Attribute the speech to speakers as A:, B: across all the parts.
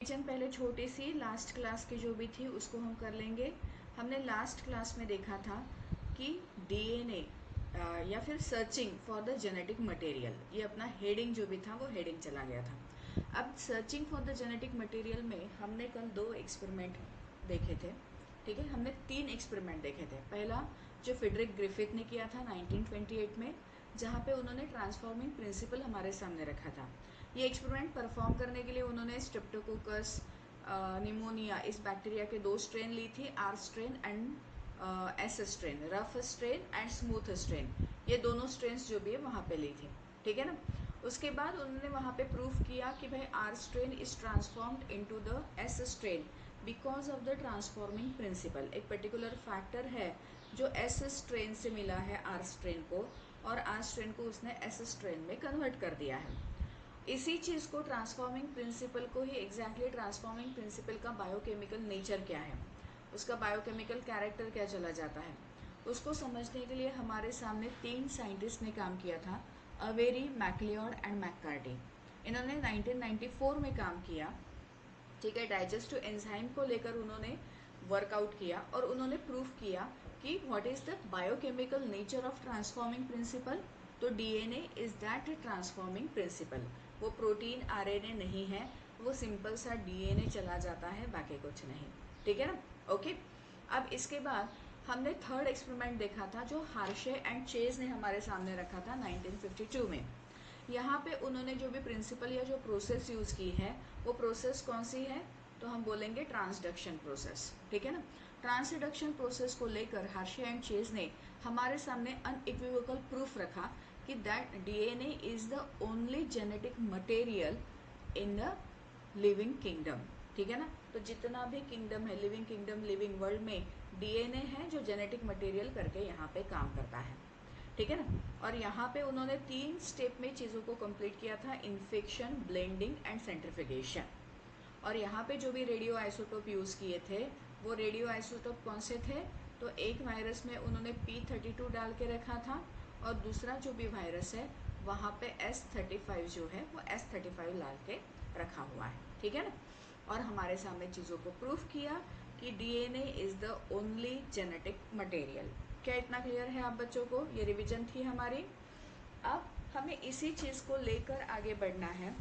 A: Revision पहले छोटी सी last class की जो भी थी उसको हम कर लेंगे। हमने लास्ट क्लास में देखा था कि डीएनए या फिर searching for the genetic material, ये अपना हेडिंग जो भी था वो हेडिंग चला गया था। अब searching for the genetic material में हमने कल 2 एक्सपेरिमेंट देखे थे। ठीक है, हमने 3 एक्सपेरिमेंट देखे थे। पहला जो फ्रेडरिक ग्रिफिथ ने किया था 1928 में, जहाँ पे उन्होंने ट्रांसफॉर्मिंग प्रिंसिपल हमारे सामने रखा था। ये एक्सपेरिमेंट परफॉर्म करने के लिए उन्होंने स्ट्रेप्टोकोकस निमोनिया इस बैक्टीरिया के 2 स्ट्रेन ली थी, R strain and S strain, rough strain and smooth strain. ये दोनों स्ट्रेन्स जो भी है वहाँ पे ली थी। ठीक है ना। उसके बाद उन्होंने वहाँ पे प्रूफ किया कि भाई R strain is transformed into the S strain because of the transforming principle. एक पर्टिकुलर फैक्टर है जो एस स्ट्रेन से मिला है आर स्ट्रेन को, और आर स्ट्रेन को उसने एस स्ट्रेन में कन्वर्ट कर दिया है। इसी चीज़ को, ट्रांसफॉर्मिंग प्रिंसिपल को ही एग्जैक्टली ट्रांसफॉर्मिंग प्रिंसिपल का बायोकेमिकल नेचर क्या है, उसका बायोकेमिकल कैरेक्टर क्या चला जाता है, उसको समझने के लिए हमारे सामने 3 साइंटिस्ट ने काम किया था, अवेरी, मैक्लियोड एंड मैककार्टी। इन्होंने 1994 में काम किया। ठीक है, डाइजेस्टिव एंजाइम को लेकर उन्होंने वर्कआउट किया और उन्होंने प्रूफ किया कि what is the biochemical nature of transforming principle. तो DNA is that transforming principle. वो प्रोटीन आरएनए नहीं है, वो सिंपल सा डीएनए चला जाता है, बाकी कुछ नहीं। ठीक है ना। ओके, अब इसके बाद हमने थर्ड एक्सपेरिमेंट देखा था जो हार्शे एंड चेज ने हमारे सामने रखा था 1952 में। यहाँ पे उन्होंने जो भी प्रिंसिपल या जो प्रोसेस यूज की है वो प्रोसेस कौन सी है, तो हम बोलेंगे ट्रांसडक्शन प्रोसेस। ठीक है ना। ट्रांसडक्शन प्रोसेस को लेकर हार्शे एंड चेज ने हमारे सामने अनइक्विवोकल प्रूफ रखा कि that DNA is the only genetic material in the living kingdom. ठीक है ना। तो जितना भी किंगडम है, लिविंग किंगडम, लिविंग वर्ल्ड में डीएनए है जो जेनेटिक मटेरियल करके यहाँ पे काम करता है। ठीक है ना। और यहाँ पे उन्होंने 3 स्टेप में चीज़ों को कंप्लीट किया था, इन्फेक्शन, ब्लेंडिंग एंड सेंट्रिफिकेशन। और यहाँ पे जो भी रेडियो आइसोटोप यूज़ किए थे वो रेडियो आइसोटोप कौन से थे, तो एक वायरस में उन्होंने P32 डाल के रखा था और दूसरा जो भी वायरस है वहाँ पे S35 जो है वो S35 डाल के रखा हुआ है। ठीक है ना। और हमारे सामने चीज़ों को प्रूफ किया कि DNA is the only genetic material. क्या इतना क्लियर है आप बच्चों को? ये रिवीजन थी हमारी। अब हमें इसी चीज़ को लेकर आगे बढ़ना है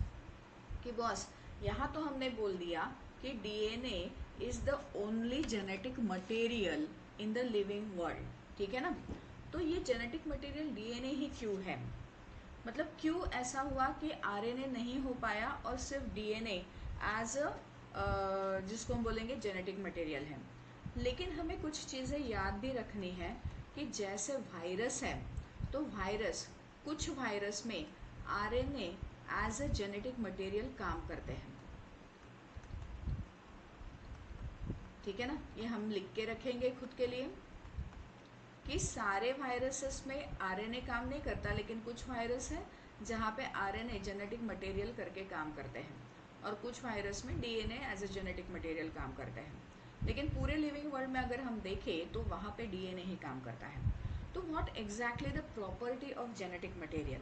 A: कि बॉस यहाँ तो हमने बोल दिया कि DNA is the only genetic material in the living world. ठीक है ना। तो ये जेनेटिक मटेरियल डीएनए ही क्यों है, मतलब क्यों ऐसा हुआ कि आरएनए नहीं हो पाया और सिर्फ डीएनए एज अ जिसको हम बोलेंगे जेनेटिक मटेरियल है। लेकिन हमें कुछ चीज़ें याद भी रखनी है कि जैसे वायरस है तो कुछ वायरस में RNA as a genetic material काम करते हैं। ठीक है ना। ये हम लिख के रखेंगे खुद के लिए कि सारे वायरसेस में आरएनए काम नहीं करता, लेकिन कुछ वायरस है जहाँ पे आरएनए जेनेटिक मटेरियल करके काम करते हैं और कुछ वायरस में DNA as a genetic material काम करते हैं। लेकिन पूरे लिविंग वर्ल्ड में अगर हम देखें तो वहाँ पे डीएनए ही काम करता है। तो what exactly the property of genetic material,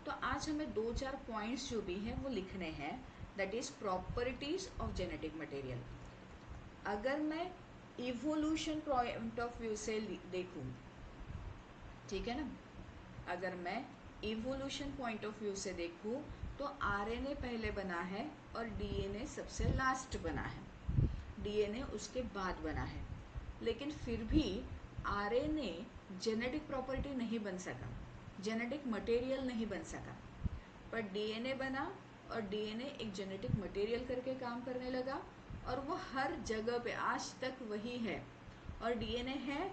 A: तो आज हमें 2-4 पॉइंट्स जो भी हैं वो लिखने हैं, that is properties of genetic material. अगर मैं इवोल्यूशन पॉइंट ऑफ व्यू से देखूं, ठीक है ना, अगर मैं इवोल्यूशन पॉइंट ऑफ व्यू से देखूं तो आरएनए पहले बना है और डीएनए सबसे लास्ट बना है, डीएनए उसके बाद बना है। लेकिन फिर भी आरएनए जेनेटिक प्रॉपर्टी नहीं बन सका, जेनेटिक मटेरियल नहीं बन सका, पर डीएनए बना और डीएनए एक जेनेटिक मटेरियल करके काम करने लगा और वो हर जगह पे आज तक वही है। और डीएनए है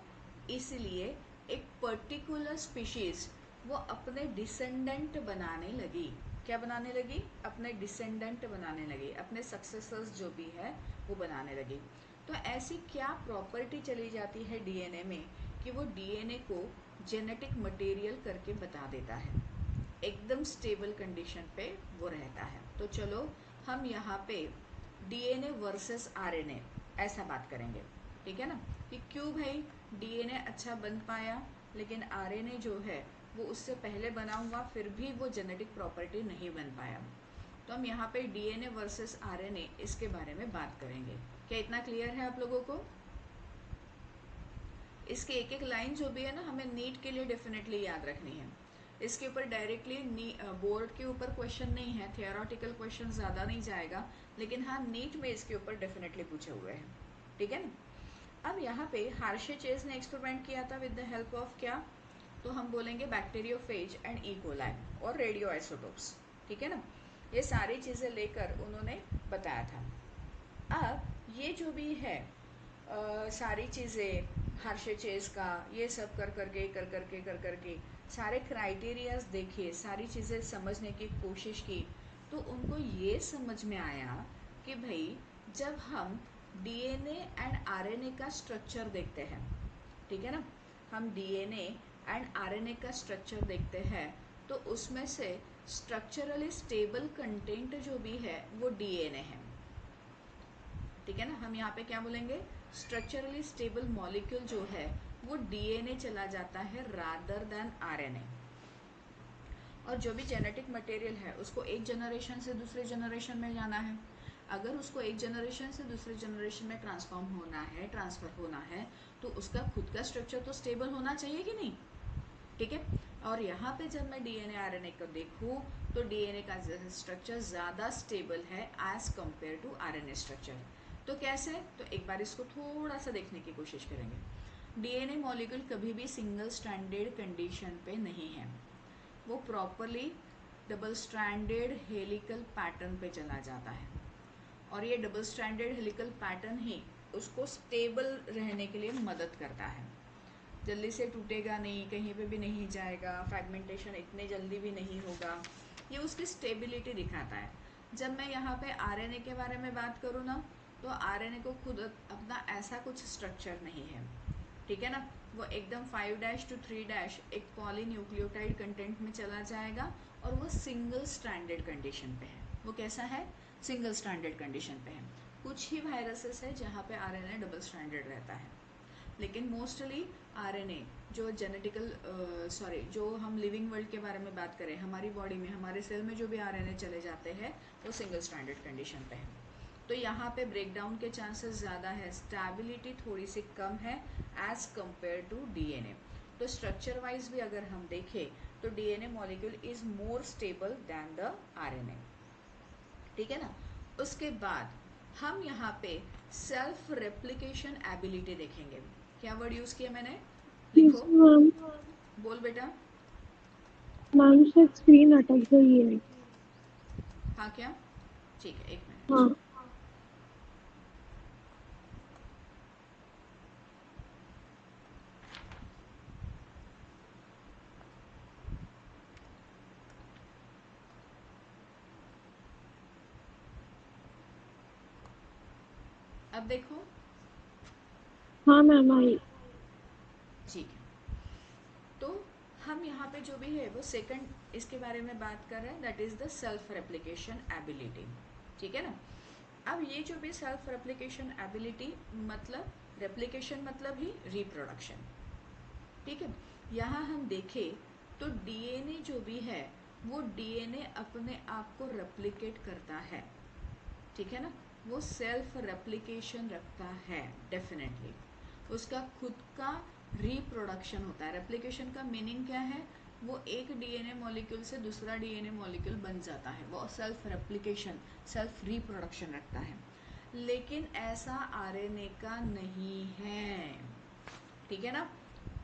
A: इसलिए एक पर्टिकुलर स्पीशीज वो अपने डिसेंडेंट बनाने लगी। क्या बनाने लगी? अपने डिसेंडेंट बनाने लगी, अपने सक्सेसर्स जो भी है वो बनाने लगी। तो ऐसी क्या प्रॉपर्टी चली जाती है डीएनए में कि वो डीएनए को जेनेटिक मटेरियल करके बता देता है, एकदम स्टेबल कंडीशन पे वो रहता है। तो चलो हम यहाँ पे डीएनए वर्सेस आरएनए ऐसा बात करेंगे। ठीक है ना, कि क्यों भाई डीएनए अच्छा बन पाया लेकिन आरएनए जो है वो उससे पहले बना हुआ फिर भी वो जेनेटिक प्रॉपर्टी नहीं बन पाया। तो हम यहाँ पे डीएनए वर्सेस आरएनए इसके बारे में बात करेंगे। क्या इतना क्लियर है आप लोगों को? इसके एक एक लाइन जो भी है ना, हमें नीट के लिए डेफिनेटली याद रखनी है। इसके ऊपर डायरेक्टली बोर्ड के ऊपर क्वेश्चन नहीं है, थियोरटिकल क्वेश्चन ज़्यादा नहीं जाएगा, लेकिन हाँ नीट में इसके ऊपर डेफिनेटली पूछे हुए हैं, ठीक है ना। अब यहाँ पे हार्शे चेज ने एक्सपेरिमेंट किया था विद द हेल्प ऑफ क्या, तो हम बोलेंगे बैक्टीरियोफेज एंड ई कोलाई और रेडियो आइसोटोप्स, ठीक है ना। ये सारी चीज़ें लेकर उन्होंने बताया था। अब ये जो भी है सारी चीज़ें हार्शे चेज का ये सब कर करके सारे क्राइटेरियाज देखे, सारी चीज़ें समझने की कोशिश की, तो उनको ये समझ में आया कि भाई जब हम डीएनए एंड आरएनए का स्ट्रक्चर देखते हैं, ठीक है ना, हम डीएनए एंड आरएनए का स्ट्रक्चर देखते हैं, तो उसमें से स्ट्रक्चरली स्टेबल कंटेंट जो भी है वो डीएनए है, ठीक है ना। हम यहाँ पे क्या बोलेंगे, स्ट्रक्चरली स्टेबल मॉलिक्यूल जो है वो डीएनए चला जाता है रादर देन आरएनए। और जो भी जेनेटिक मटेरियल है उसको एक जनरेशन से दूसरे जनरेशन में जाना है। अगर उसको एक जनरेशन से दूसरे जनरेशन में ट्रांसफर होना है तो उसका खुद का स्ट्रक्चर तो स्टेबल होना चाहिए कि नहीं, ठीक है। और यहाँ पे जब मैं डीएनए आरएनए को देखूँ तो डीएनए का स्ट्रक्चर ज़्यादा स्टेबल है as compare to RNA structure. तो कैसे, तो एक बार इसको थोड़ा सा देखने की कोशिश करेंगे। डीएनए मॉलिक्यूल कभी भी सिंगल स्ट्रैंडेड कंडीशन पे नहीं है, वो properly double stranded helical pattern पे चला जाता है, और ये डबल स्ट्रैंडेड हेलिकल पैटर्न ही उसको स्टेबल रहने के लिए मदद करता है। जल्दी से टूटेगा नहीं, कहीं पे भी नहीं जाएगा, फ्रैगमेंटेशन इतने जल्दी भी नहीं होगा, ये उसकी स्टेबिलिटी दिखाता है। जब मैं यहाँ पे आरएनए के बारे में बात करूँ ना, तो आरएनए को खुद अपना ऐसा कुछ स्ट्रक्चर नहीं है, ठीक है ना। वो एकदम 5' to 3' एक पॉलीन्यूक्लियोटाइड कंटेंट में चला जाएगा, और वो सिंगल स्ट्रैंडेड कंडीशन पे है। वो कैसा है, सिंगल स्ट्रैंडेड कंडीशन पे है। कुछ ही वायरसेस है जहाँ पे आरएनए डबल स्ट्रैंडेड रहता है, लेकिन मोस्टली आरएनए जो जो हम लिविंग वर्ल्ड के बारे में बात करें, हमारी बॉडी में हमारे सेल में जो भी आरएनए चले जाते हैं वो सिंगल स्ट्रैंडेड कंडीशन पे है। तो यहाँ पे ब्रेकडाउन के चांसेस ज़्यादा है, स्टेबिलिटी थोड़ी सी कम है एज कंपेयर टू डीएनए। तो स्ट्रक्चर वाइज भी अगर हम देखें तो DNA molecule is more stable then the RNA, ठीक है ना। उसके बाद हम यहाँ पे सेल्फ रेप्लिकेशन एबिलिटी देखेंगे। क्या वर्ड यूज किया मैंने, लिखो,
B: मैम
A: बोल बेटा।
B: मैम शायद स्क्रीन अटक गई है।
A: हाँ क्या, ठीक है, एक मिनट।
B: हाँ
A: अब देखो,
B: हाँ मैम आई।
A: ठीक है। तो हम यहाँ पे जो भी है वो सेकंड इसके बारे में बात कर रहे हैं, that is the self replication ability, ठीक है ना। अब ये जो भी सेल्फ रेप्लिकेशन एबिलिटी मतलब, रेप्लिकेशन मतलब ही रिप्रोडक्शन, ठीक है। यहाँ हम देखें तो डीएनए जो भी है वो डीएनए अपने आप को रेप्लिकेट करता है, ठीक है ना। वो सेल्फ रेप्लिकेशन रखता है डेफिनेटली, उसका खुद का रिप्रोडक्शन होता है। रेप्लिकेशन का मीनिंग क्या है, वो एक डीएनए मॉलिक्यूल से दूसरा डीएनए मॉलिक्यूल बन जाता है, वो सेल्फ रेप्लिकेशन सेल्फ रिप्रोडक्शन रखता है। लेकिन ऐसा आरएनए का नहीं है, ठीक है ना।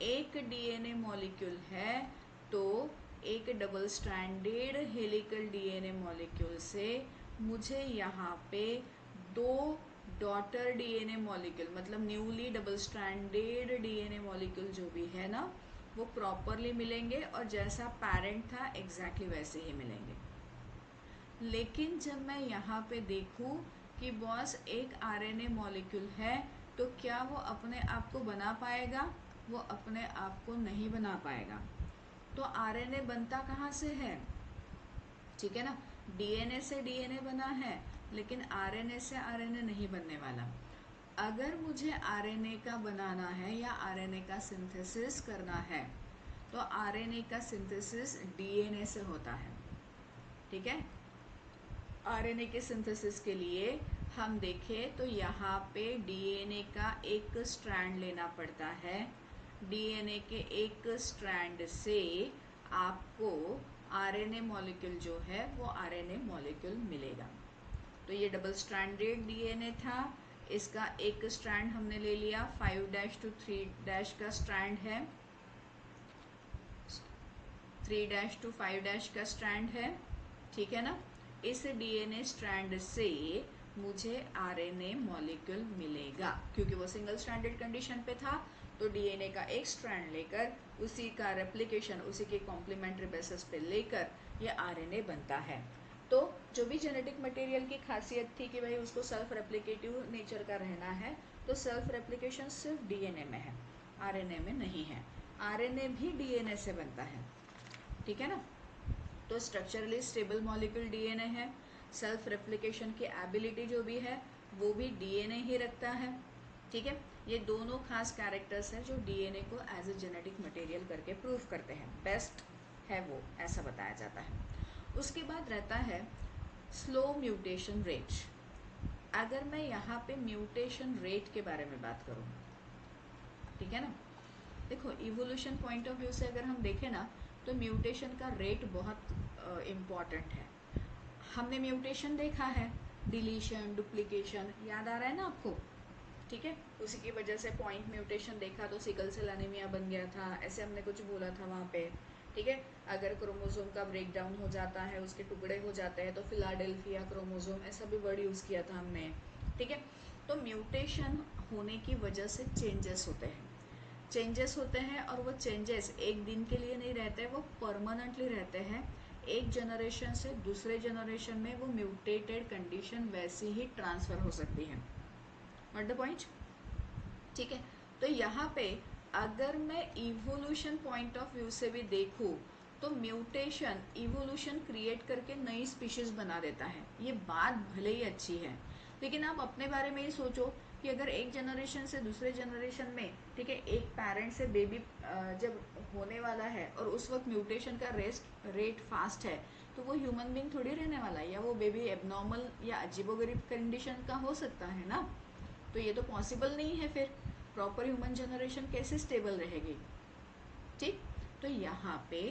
A: एक डीएनए मॉलिक्यूल है तो एक double stranded helical DNA molecule से मुझे यहाँ पे 2 डॉटर डीएनए मॉलिक्यूल मतलब newly double stranded DNA molecule जो भी है ना वो प्रॉपरली मिलेंगे, और जैसा पैरेंट था एग्जैक्टली वैसे ही मिलेंगे। लेकिन जब मैं यहाँ पे देखूँ कि बॉस एक आरएनए मॉलिक्यूल है, तो क्या वो अपने आप को बना पाएगा, वो अपने आप को नहीं बना पाएगा। तो आरएनए बनता कहाँ से है, ठीक है ना। डीएनए से डीएनए बना है, लेकिन आरएनए से आरएनए नहीं बनने वाला। अगर मुझे आरएनए का बनाना है या आरएनए का सिंथेसिस करना है तो आरएनए का सिंथेसिस डीएनए से होता है, ठीक है। आरएनए के सिंथेसिस के लिए हम देखें तो यहाँ पे डीएनए का एक स्ट्रैंड लेना पड़ता है। डीएनए के एक स्ट्रैंड से आपको आरएनए मॉलिक्यूल जो है वो आरएनए मॉलिक्यूल मिलेगा। तो ये डबल स्ट्रैंडेड डीएनए था, इसका एक स्ट्रैंड हमने ले लिया, 5' to 3' का स्ट्रैंड है, 3' to 5' का स्ट्रैंड है, ठीक है ना। इस डीएनए स्ट्रैंड से मुझे आरएनए मॉलिक्यूल मिलेगा, क्योंकि वो सिंगल स्ट्रैंडेड कंडीशन पे था। तो डीएनए का एक स्ट्रैंड लेकर उसी का रेप्लिकेशन उसी के कॉम्प्लीमेंट्री बेसिस पे लेकर ये आरएनए बनता है। तो जो भी जेनेटिक मटेरियल की खासियत थी कि भाई उसको सेल्फ रेप्लिकेटिव नेचर का रहना है, तो सेल्फ रेप्लिकेशन सिर्फ डीएनए में है, आरएनए में नहीं है। आरएनए भी डीएनए से बनता है, ठीक है ना। तो स्ट्रक्चरली स्टेबल मॉलिक्यूल डीएनए है, सेल्फ रेप्लिकेशन की एबिलिटी जो भी है वो भी डीएनए ही रखता है, ठीक है। ये दोनों खास कैरेक्टर्स हैं जो डीएनए को एज ए जेनेटिक मटेरियल करके प्रूव करते हैं, बेस्ट है वो, ऐसा बताया जाता है। उसके बाद रहता है स्लो म्यूटेशन रेट। अगर मैं यहाँ पे म्यूटेशन रेट के बारे में बात करूँ, ठीक है ना, देखो इवोल्यूशन पॉइंट ऑफ व्यू से अगर हम देखें ना तो म्यूटेशन का रेट बहुत इम्पॉर्टेंट है। हमने म्यूटेशन देखा है, डिलीशन, डुप्लीकेशन, याद आ रहा है ना आपको, ठीक है। उसी की वजह से पॉइंट म्यूटेशन देखा तो सिकल सेल एनीमिया बन गया था, ऐसे हमने कुछ बोला था वहाँ पे, ठीक है। अगर क्रोमोसोम का ब्रेक डाउन हो जाता है, उसके टुकड़े हो जाते हैं, तो फिलाडेल्फिया क्रोमोसोम ऐसा भी वर्ड यूज़ किया था हमने, ठीक है। तो म्यूटेशन होने की वजह से चेंजेस होते हैं और वो चेंजेस एक दिन के लिए नहीं रहते, वो परमानेंटली रहते हैं। एक जनरेशन से दूसरे जनरेशन में वो म्यूटेटेड कंडीशन वैसी ही ट्रांसफ़र हो सकती है। व्हाट द पॉइंट, ठीक है। तो यहाँ पे अगर मैं इवोल्यूशन पॉइंट ऑफ व्यू से भी देखूँ तो म्यूटेशन इवोल्यूशन क्रिएट करके नई स्पीशीज बना देता है, ये बात भले ही अच्छी है, लेकिन आप अपने बारे में ही सोचो कि अगर एक जनरेशन से दूसरे जनरेशन में, ठीक है, एक पेरेंट से बेबी जब होने वाला है और उस वक्त म्यूटेशन का रेट फास्ट है, तो वो ह्यूमन बीइंग थोड़ी रहने वाला है, या वो बेबी एबनॉर्मल या अजीबोगरीब कंडीशन का हो सकता है ना। तो ये तो पॉसिबल नहीं है, फिर प्रॉपर ह्यूमन जनरेशन कैसे स्टेबल रहेगी, ठीक। तो यहाँ पे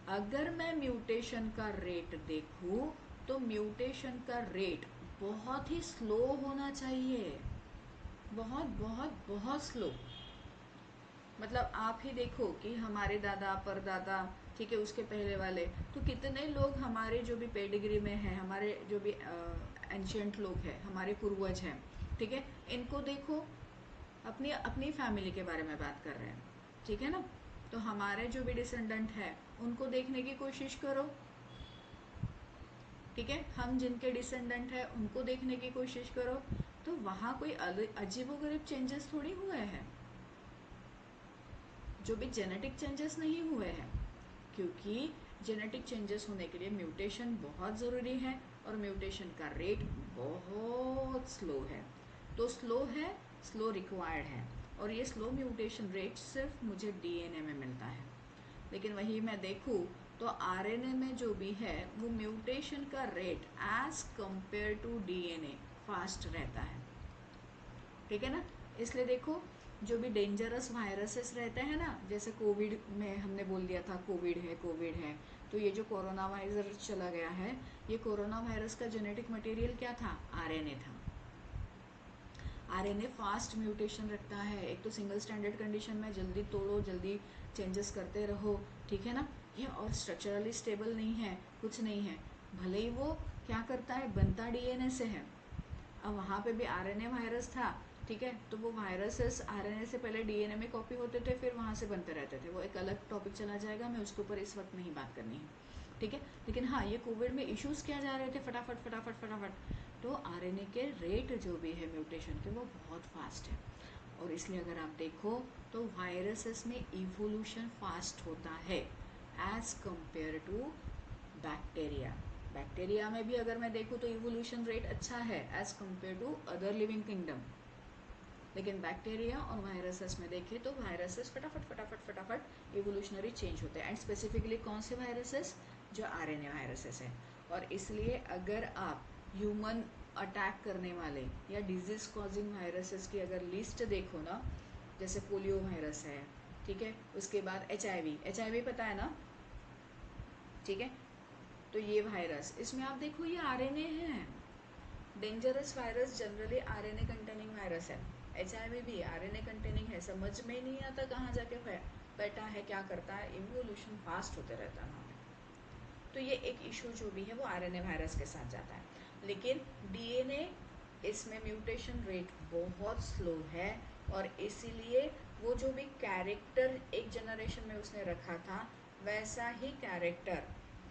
A: अगर मैं म्यूटेशन का रेट देखूँ तो म्यूटेशन का रेट बहुत ही स्लो होना चाहिए, बहुत बहुत बहुत स्लो। मतलब आप ही देखो कि हमारे दादा परदादा, ठीक है, उसके पहले वाले, तो कितने लोग हमारे जो भी पेडिग्री में हैं, हमारे जो भी एंशियंट लोग हैं, हमारे पूर्वज हैं, ठीक है, इनको देखो, अपनी अपनी फैमिली के बारे में बात कर रहे हैं, ठीक है ना। तो हमारे जो भी डिसेंडेंट है उनको देखने की कोशिश करो, ठीक है, हम जिनके डिसेंडेंट है उनको देखने की कोशिश करो, तो वहाँ कोई अजीबोगरीब चेंजेस थोड़ी हुए हैं, जो भी जेनेटिक चेंजेस नहीं हुए हैं, क्योंकि जेनेटिक चेंजेस होने के लिए म्यूटेशन बहुत ज़रूरी है और म्यूटेशन का रेट बहुत स्लो है। तो स्लो है, स्लो रिक्वायर्ड है, और ये स्लो म्यूटेशन रेट सिर्फ मुझे डीएनए में मिलता है। लेकिन वही मैं देखूँ तो आरएनए में जो भी है वो म्यूटेशन का rate as compare to DNA fast रहता है, ठीक है ना। इसलिए देखो जो भी डेंजरस वायरसेस रहते हैं ना, जैसे कोविड में हमने बोल दिया था कोविड है, तो ये जो कोरोना वायरस चला गया है, ये कोरोना वायरस का जेनेटिक मटेरियल क्या था, आरएनए था। आरएनए फास्ट म्यूटेशन रखता है, एक तो सिंगल स्टैंडर्ड कंडीशन में जल्दी तोड़ो, जल्दी चेंजेस करते रहो, ठीक है ना। ये और स्ट्रक्चरली स्टेबल नहीं है, कुछ नहीं है, भले ही वो क्या करता है, बनता डीएनए से है। अब वहाँ पे भी आरएनए वायरस था, ठीक है, तो वो वायरसेस आरएनए से पहले डीएनए में कॉपी होते थे, फिर वहाँ से बनते रहते थे, वो एक अलग टॉपिक चला जाएगा, मैं उसके ऊपर इस वक्त नहीं बात करनी है, ठीक है। लेकिन हाँ, ये कोविड में इश्यूज क्या जा रहे थे, फटाफट फटाफट फटाफट, तो आरएनए के रेट जो भी है म्यूटेशन के वो बहुत फास्ट है, और इसलिए अगर आप देखो तो वायरसेस में इवोल्यूशन फास्ट होता है एज कंपेयर टू बैक्टीरिया में भी अगर मैं देखूँ तो इवोल्यूशन रेट अच्छा है as compare to other living kingdom. लेकिन बैक्टीरिया और वायरसेस में देखें तो वायरसेस फटाफट फटाफट फटाफट इवोल्यूशनरी चेंज होते हैं, एंड स्पेसिफिकली कौन से वायरसेस, जो आरएनए वायरसेस है। और इसलिए अगर आप ह्यूमन अटैक करने वाले या डिजीज कॉजिंग वायरसेस की अगर लिस्ट देखो ना, जैसे पोलियो वायरस है, ठीक है, उसके बाद HIV पता है ना, ठीक है, तो ये वायरस, इसमें आप देखो ये RNA है। Dangerous virus generally RNA containing virus है। HIV भी RNA कंटेनिंग है। समझ में नहीं आता कहाँ जाके बैठा है, क्या करता है, इवोल्यूशन फास्ट होते रहता है वहाँ पे। तो ये एक इशू जो भी है वो RNA वायरस के साथ जाता है। लेकिन DNA इसमें म्यूटेशन रेट बहुत स्लो है, और इसीलिए वो जो भी कैरेक्टर एक जनरेशन में उसने रखा था वैसा ही कैरेक्टर,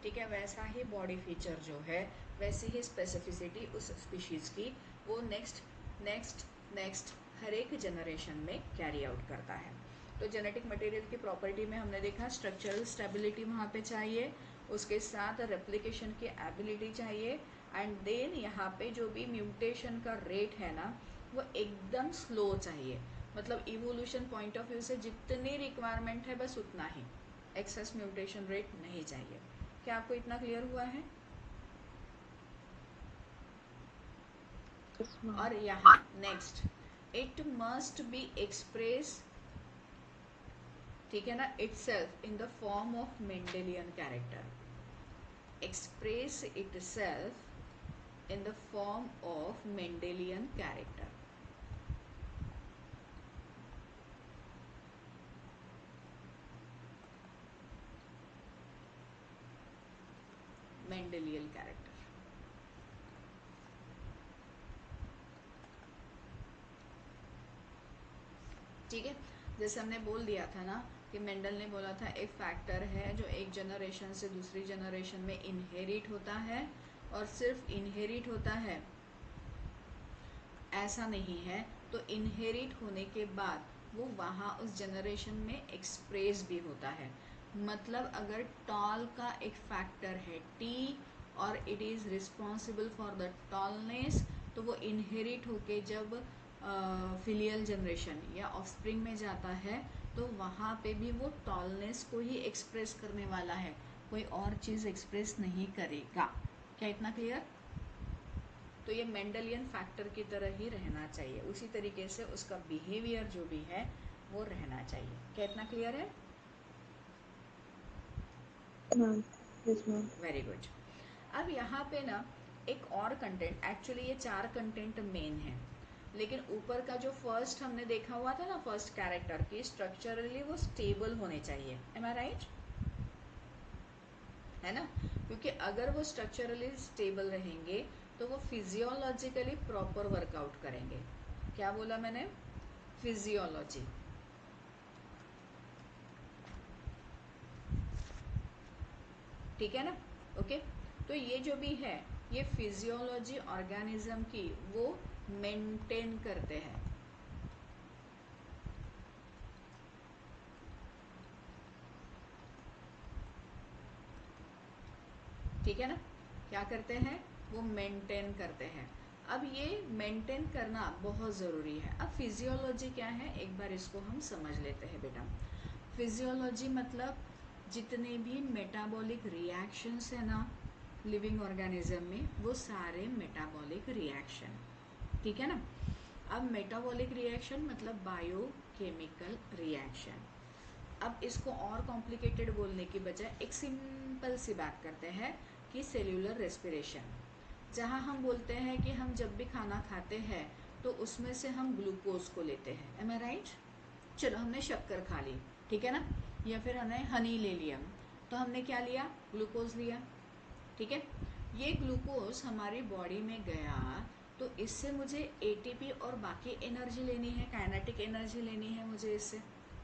A: ठीक है, वैसा ही बॉडी फीचर जो है, वैसी ही स्पेसिफिसिटी उस स्पीशीज की, वो नेक्स्ट हर एक जनरेशन में कैरी आउट करता है। तो जेनेटिक मटेरियल की प्रॉपर्टी में हमने देखा स्ट्रक्चरल स्टेबिलिटी वहाँ पे चाहिए, उसके साथ रेप्लिकेशन की एबिलिटी चाहिए, एंड देन यहाँ पे जो भी म्यूटेशन का रेट है ना वो एकदम स्लो चाहिए। मतलब इवोल्यूशन पॉइंट ऑफ व्यू से जितनी रिक्वायरमेंट है बस उतना ही, एक्सेस म्यूटेशन रेट नहीं चाहिए। क्या आपको इतना क्लियर हुआ है? और यहाँ next, it must be express, ठीक है ना, itself in the form of Mendelian character, express itself in the form of Mendelian character. Mendelian character, ठीक है। जैसे हमने बोल दिया था ना कि मेंडल ने बोला था एक फैक्टर है जो एक जनरेशन से दूसरी जनरेशन में इनहेरिट होता है, और सिर्फ इनहेरिट होता है ऐसा नहीं है, तो इनहेरिट होने के बाद वो वहाँ उस जनरेशन में एक्सप्रेस भी होता है। मतलब अगर टॉल का एक फैक्टर है T और it is responsible for the tallness, तो वो इनहेरिट होके जब फिलियल जनरेशन या ऑफस्प्रिंग में जाता है तो वहाँ पे भी वो टॉलनेस को ही एक्सप्रेस करने वाला है, कोई और चीज़ एक्सप्रेस नहीं करेगा। क्या इतना क्लियर? तो ये मेंडलियन फैक्टर की तरह ही रहना चाहिए, उसी तरीके से उसका बिहेवियर जो भी है वो रहना चाहिए। क्या इतना क्लियर है? Very good. अब यहाँ पे ना एक और कंटेंट, एक्चुअली ये 4 कंटेंट मेन है, लेकिन ऊपर का जो फर्स्ट हमने देखा हुआ था ना, फर्स्ट कैरेक्टर की स्ट्रक्चरली वो स्टेबल होने चाहिए, एम आई राइट? है ना, क्योंकि अगर वो स्ट्रक्चरली स्टेबल रहेंगे तो वो फिजियोलॉजिकली प्रॉपर वर्कआउट करेंगे। क्या बोला मैंने? फिजियोलॉजी, ठीक है ना, ओके। तो ये जो भी है ये फिजियोलॉजी ऑर्गेनिज्म की वो मेंटेन करते हैं, ठीक है ना, क्या करते हैं, वो मेंटेन करते हैं। अब ये मेंटेन करना बहुत ज़रूरी है। अब फिजियोलॉजी क्या है, एक बार इसको हम समझ लेते हैं बेटा। फिजियोलॉजी मतलब जितने भी मेटाबॉलिक रिएक्शंस है ना लिविंग ऑर्गेनिज्म में, वो सारे मेटाबॉलिक रिएक्शन, ठीक है ना। अब मेटाबॉलिक रिएक्शन मतलब बायोकेमिकल रिएक्शन। अब इसको और कॉम्प्लिकेटेड बोलने की बजाय एक सिंपल सी बात करते हैं कि सेल्यूलर रेस्पिरेशन, जहाँ हम बोलते हैं कि हम जब भी खाना खाते हैं तो उसमें से हम ग्लूकोज को लेते हैं, एम आई राइट? चलो हमने शक्कर खा ली, ठीक है ना, या फिर हमने हनी ले लिया, तो हमने क्या लिया, ग्लूकोज लिया, ठीक है। ये ग्लूकोज हमारी बॉडी में गया तो इससे मुझे एटीपी और बाकी एनर्जी लेनी है, काइनेटिक एनर्जी लेनी है मुझे इससे,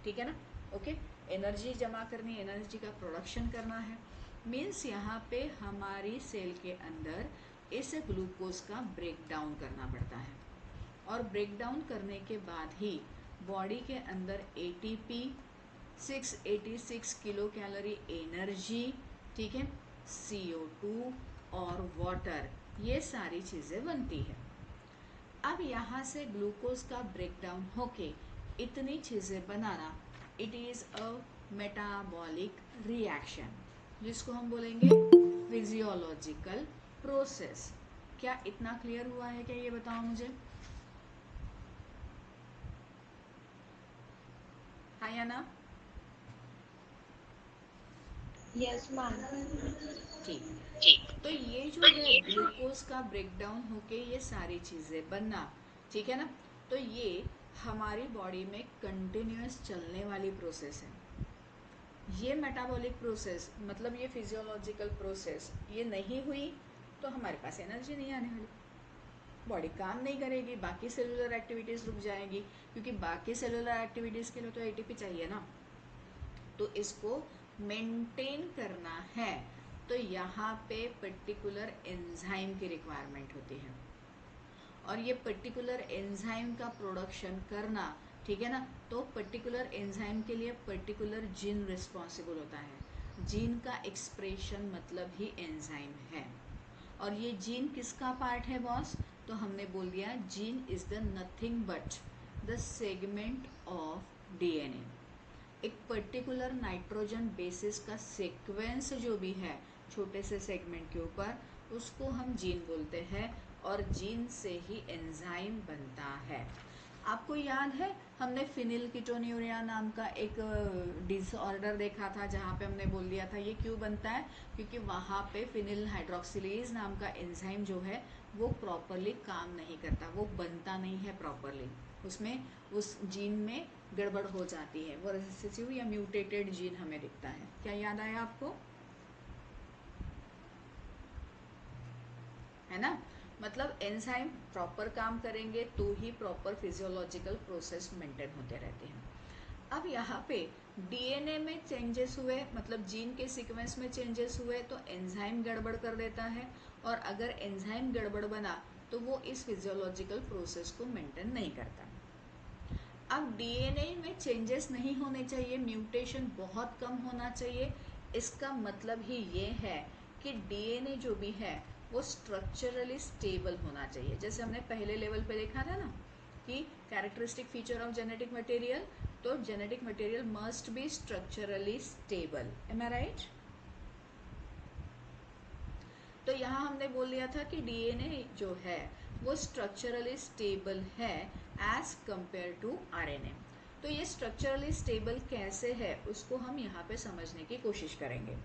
A: ठीक है ना, ओके। एनर्जी जमा करनी, एनर्जी का प्रोडक्शन करना है, मीन्स यहाँ पे हमारी सेल के अंदर इस ग्लूकोज का ब्रेक डाउन करना पड़ता है, और ब्रेक डाउन करने के बाद ही बॉडी के अंदर एटीपी, 686 किलो कैलोरी एनर्जी, ठीक है, CO2 और वाटर, ये सारी चीज़ें बनती है। अब यहाँ से ग्लूकोज का ब्रेक डाउन होके इतनी चीज़ें बनाना, it is a metabolic reaction, जिसको हम बोलेंगे फिजियोलॉजिकल प्रोसेस, क्या इतना क्लियर हुआ है क्या, ये बताओ मुझे, हाँ या ना?
B: Yes ma'am.
A: ठीक, तो ये जो है ग्लूकोज का ब्रेकडाउन होके ये सारी चीज़ें बनना, ठीक है ना? तो ये हमारी बॉडी में कंटिन्यूअस चलने वाली प्रोसेस है। ये मेटाबॉलिक प्रोसेस मतलब ये फिजियोलॉजिकल प्रोसेस ये नहीं हुई तो हमारे पास एनर्जी नहीं आने वाली, बॉडी काम नहीं करेगी, बाकी सेलुलर एक्टिविटीज़ रुक जाएगी, क्योंकि बाकी सेलुलर एक्टिविटीज़ के लिए तो एटीपी चाहिए ना। तो इसको मेंटेन करना है तो यहाँ पे पर्टिकुलर एंजाइम की रिक्वायरमेंट होती है, और ये पर्टिकुलर एंजाइम का प्रोडक्शन करना, ठीक है ना, तो पर्टिकुलर एंजाइम के लिए पर्टिकुलर जीन रिस्पॉन्सिबल होता है। जीन का एक्सप्रेशन मतलब ही एंजाइम है, और ये जीन किसका पार्ट है बॉस? तो हमने बोल दिया gene is the nothing but the segment of DNA. एक पर्टिकुलर नाइट्रोजन बेसिस का सीक्वेंस जो भी है छोटे से सेगमेंट के ऊपर, उसको हम जीन बोलते हैं, और जीन से ही एंजाइम बनता है। आपको याद है हमने फिनिल कीटोन्यूरिया नाम का एक डिसऑर्डर देखा था, जहाँ पे हमने बोल दिया था ये क्यों बनता है, क्योंकि वहाँ पे फिनिल हाइड्रोक्सिलेज नाम का एंजाइम जो है वो प्रॉपरली काम नहीं करता, वो बनता नहीं है प्रॉपरली, उसमें उस जीन में गड़बड़ हो जाती है, वो रिसेसिव या म्यूटेटेड जीन हमें दिखता है। क्या याद आया आपको? है ना? मतलब एंजाइम प्रॉपर काम करेंगे तो ही प्रॉपर फिजियोलॉजिकल प्रोसेस मेंटेन होते रहते हैं। अब यहाँ पे डीएनए में चेंजेस हुए, मतलब जीन के सीक्वेंस में चेंजेस हुए तो एंजाइम गड़बड़ कर देता है, और अगर एंजाइम गड़बड़ बना तो वो इस फिजियोलॉजिकल प्रोसेस को मेंटेन नहीं करता। अब डीएनए में चेंजेस नहीं होने चाहिए, म्यूटेशन बहुत कम होना चाहिए। इसका मतलब ही ये है कि डीएनए जो भी है वो स्ट्रक्चरली स्टेबल होना चाहिए। जैसे हमने पहले लेवल पे देखा था ना कि characteristic feature of genetic material, तो genetic material must be structurally stable. Am I right? तो यहाँ हमने बोल दिया था कि डीएनए जो है वो स्ट्रक्चरली स्टेबल है एज कंपेयर टू आरएनए। तो ये स्ट्रक्चरली स्टेबल कैसे है उसको हम यहाँ पे समझने की कोशिश करेंगे,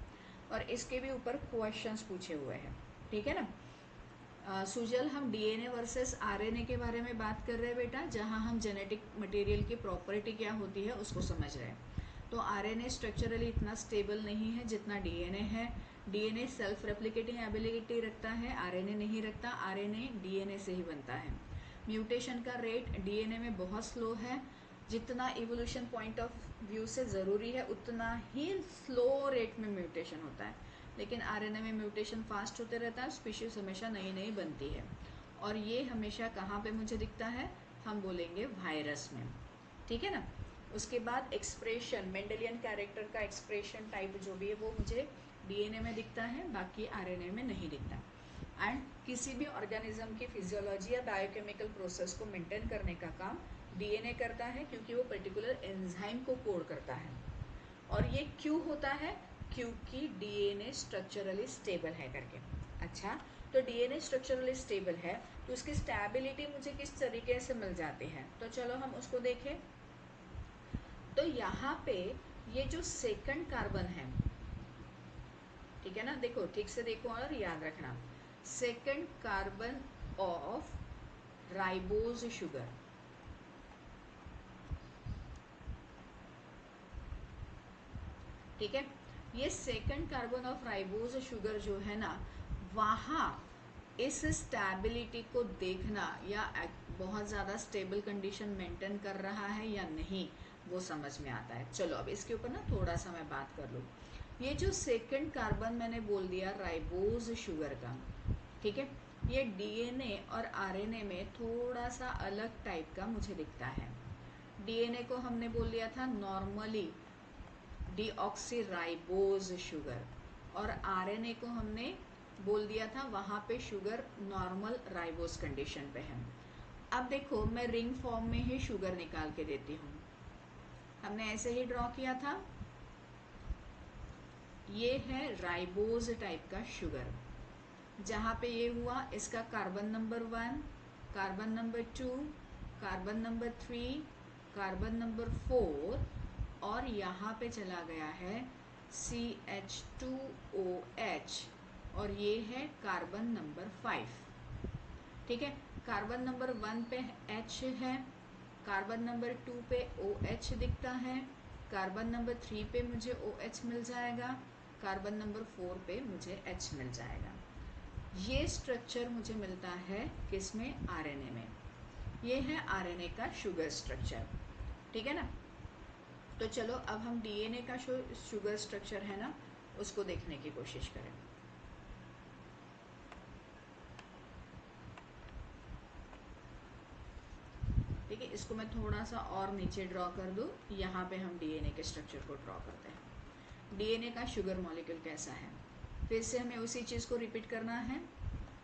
A: और इसके भी ऊपर क्वेश्चंस पूछे हुए हैं, ठीक है ना? सुजल, हम डीएनए वर्सेस आरएनए के बारे में बात कर रहे हैं बेटा, जहाँ हम जेनेटिक मटेरियल की प्रॉपर्टी क्या होती है उसको समझ रहे हैं। तो आरएनए स्ट्रक्चरली इतना स्टेबल नहीं है जितना डीएनए है। डीएनए सेल्फ रेप्लिकेटिंग एबिलिटी रखता है, आरएनए नहीं रखता। आरएनए डीएनए से ही बनता है। म्यूटेशन का रेट डीएनए में बहुत स्लो है, जितना इवोल्यूशन पॉइंट ऑफ व्यू से ज़रूरी है उतना ही स्लो रेट में म्यूटेशन होता है, लेकिन आरएनए में म्यूटेशन फास्ट होते रहता है, स्पीशीज हमेशा नई नई बनती है। और ये हमेशा कहाँ पे मुझे दिखता है? हम बोलेंगे वायरस में, ठीक है ना? उसके बाद एक्सप्रेशन, मेंडेलियन कैरेक्टर का एक्सप्रेशन टाइप जो भी है वो मुझे डीएनए में दिखता है, बाकी आरएनए में नहीं दिखता। एंड किसी भी ऑर्गेनिज्म की फिजियोलॉजी या बायोकेमिकल प्रोसेस को मेंटेन करने का काम डीएनए करता है, क्योंकि वो पर्टिकुलर एंजाइम को कोड करता है। और ये क्यों होता है? क्योंकि डीएनए स्ट्रक्चरली स्टेबल है करके। अच्छा, तो डीएनए स्ट्रक्चरली स्टेबल है तो उसकी स्टेबिलिटी मुझे किस तरीके से मिल जाती है, तो चलो हम उसको देखें। तो यहाँ पे ये जो सेकंड कार्बन है, ठीक है ना, देखो ठीक से देखो और याद रखना, second carbon of ribose sugar, ठीक है, ये second carbon of ribose sugar जो है ना, वहाँ इस स्टेबिलिटी को देखना या बहुत ज़्यादा स्टेबल कंडीशन मेंटेन कर रहा है या नहीं वो समझ में आता है। चलो अब इसके ऊपर ना थोड़ा सा मैं बात कर लूँ। ये जो सेकंड कार्बन मैंने बोल दिया राइबोज शुगर का, ठीक है, ये डीएनए और आरएनए में थोड़ा सा अलग टाइप का मुझे दिखता है। डीएनए को हमने बोल दिया था नॉर्मली डीऑक्सीराइबोज शुगर, और आरएनए को हमने बोल दिया था वहाँ पे शुगर नॉर्मल राइबोज कंडीशन पे है। अब देखो मैं रिंग फॉर्म में ही शुगर निकाल के देती हूँ, हमने ऐसे ही ड्रॉ किया था। ये है राइबोज टाइप का शुगर, जहाँ पे ये हुआ इसका carbon number 1, carbon number 2, carbon number 3, carbon number 4 और यहाँ पे चला गया है CH2OH और ये है कार्बन नंबर 5। ठीक है, कार्बन नंबर 1 पे H है, कार्बन नंबर 2 पे OH दिखता है, कार्बन नंबर 3 पे मुझे OH मिल जाएगा, कार्बन नंबर 4 पे मुझे H मिल जाएगा। ये स्ट्रक्चर मुझे मिलता है किसमें? आरएनए में। ये है आरएनए का शुगर स्ट्रक्चर। ठीक है ना। तो चलो अब हम डीएनए का शुगर स्ट्रक्चर है ना, उसको देखने की कोशिश करें। ठीक है, इसको मैं थोड़ा सा और नीचे ड्रॉ कर दूँ। यहाँ पे हम डीएनए के स्ट्रक्चर को ड्रॉ करते हैं। डीएनए का शुगर मॉलिक्यूल कैसा है? फिर से हमें उसी चीज़ को रिपीट करना है,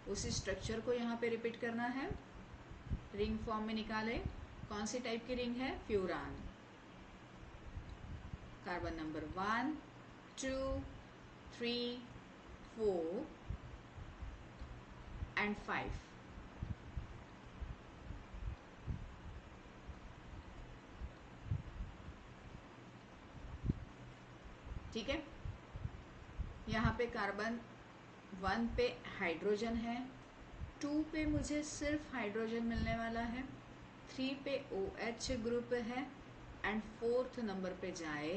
A: उसी स्ट्रक्चर को यहाँ पे रिपीट करना है। रिंग फॉर्म में निकाले। कौन सी टाइप की रिंग है? फ्यूरान। Carbon number 1, 2, 3, 4 and 5। ठीक है, यहाँ पे कार्बन 1 पे हाइड्रोजन है, 2 पे मुझे सिर्फ हाइड्रोजन मिलने वाला है, 3 पे OH ग्रुप है एंड 4th नंबर पे जाए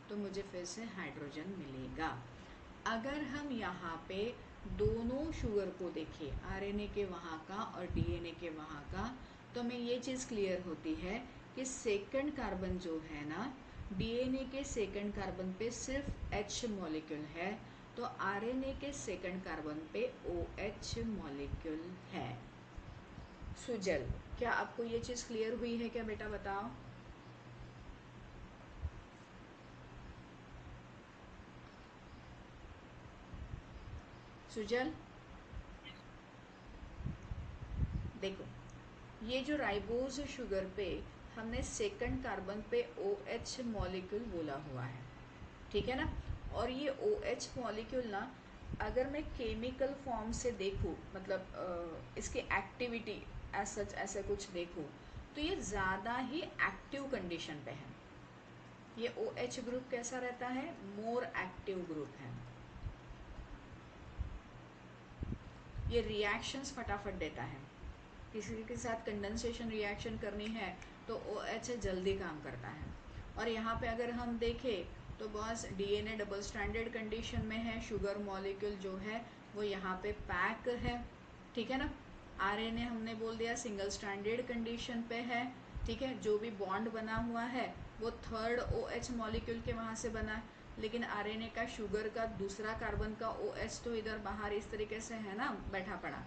A: तो मुझे फिर से हाइड्रोजन मिलेगा। अगर हम यहाँ पे दोनों शुगर को देखें, आरएनए के वहाँ का और डीएनए के वहाँ का, तो हमें ये चीज़ क्लियर होती है कि सेकंड कार्बन जो है ना, डीएनए के सेकंड कार्बन पे सिर्फ H मॉलिक्यूल है, तो आरएनए के सेकंड कार्बन पे OH मॉलिक्यूल है। सुजल, क्या आपको ये चीज़ क्लियर हुई है क्या बेटा? बताओ। सुजल, देखो ये जो राइबोज शुगर पे हमने सेकंड कार्बन पे OH मॉलिक्यूल बोला हुआ है, ठीक है ना। और ये OH मॉलिक्यूल ना, अगर मैं केमिकल फॉर्म से देखूँ, मतलब इसकी एक्टिविटी एज सच ऐसे कुछ देखूँ, तो ये ज़्यादा ही एक्टिव कंडीशन पे है। ये OH ग्रुप कैसा रहता है? मोर एक्टिव ग्रुप है। ये रिएक्शंस फटाफट देता है। किसी के साथ कंडेंसेशन रिएक्शन करनी है तो OH जल्दी काम करता है। और यहाँ पे अगर हम देखें तो boss DNA double stranded condition में है, शुगर मॉलिक्यूल जो है वो यहाँ पे पैक है, ठीक है ना। आरएनए हमने बोल दिया सिंगल स्ट्रैंडेड कंडीशन पे है, ठीक है। जो भी बॉन्ड बना हुआ है वो थर्ड OH मॉलिक्यूल के वहाँ से बना है, लेकिन आरएनए का शुगर का दूसरा कार्बन का OH तो इधर बाहर इस तरीके से है ना, बैठा पड़ा।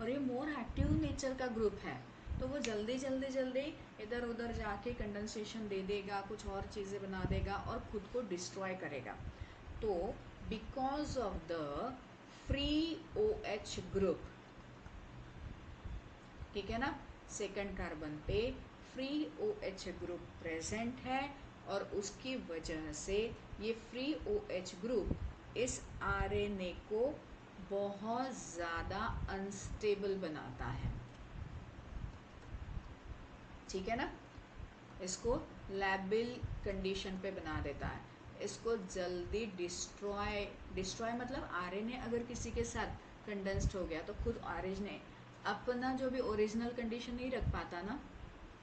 A: और ये मोर एक्टिव नेचर का ग्रुप है, तो वो जल्दी जल्दी जल्दी इधर उधर जाके कंडेंसेशन दे देगा, कुछ और चीज़ें बना देगा और खुद को डिस्ट्रॉय करेगा। तो because of the free OH group, ठीक है ना, सेकंड कार्बन पे फ्री OH ग्रुप प्रेजेंट है और उसकी वजह से ये फ्री OH ग्रुप इस आरएनए को बहुत ज़्यादा अनस्टेबल बनाता है, ठीक है ना। इसको लैबिल कंडीशन पे बना देता है, इसको जल्दी डिस्ट्रॉय मतलब आरएनए अगर किसी के साथ कंडेंस्ड हो गया तो खुद आरएनए अपना जो भी ओरिजिनल कंडीशन नहीं रख पाता ना,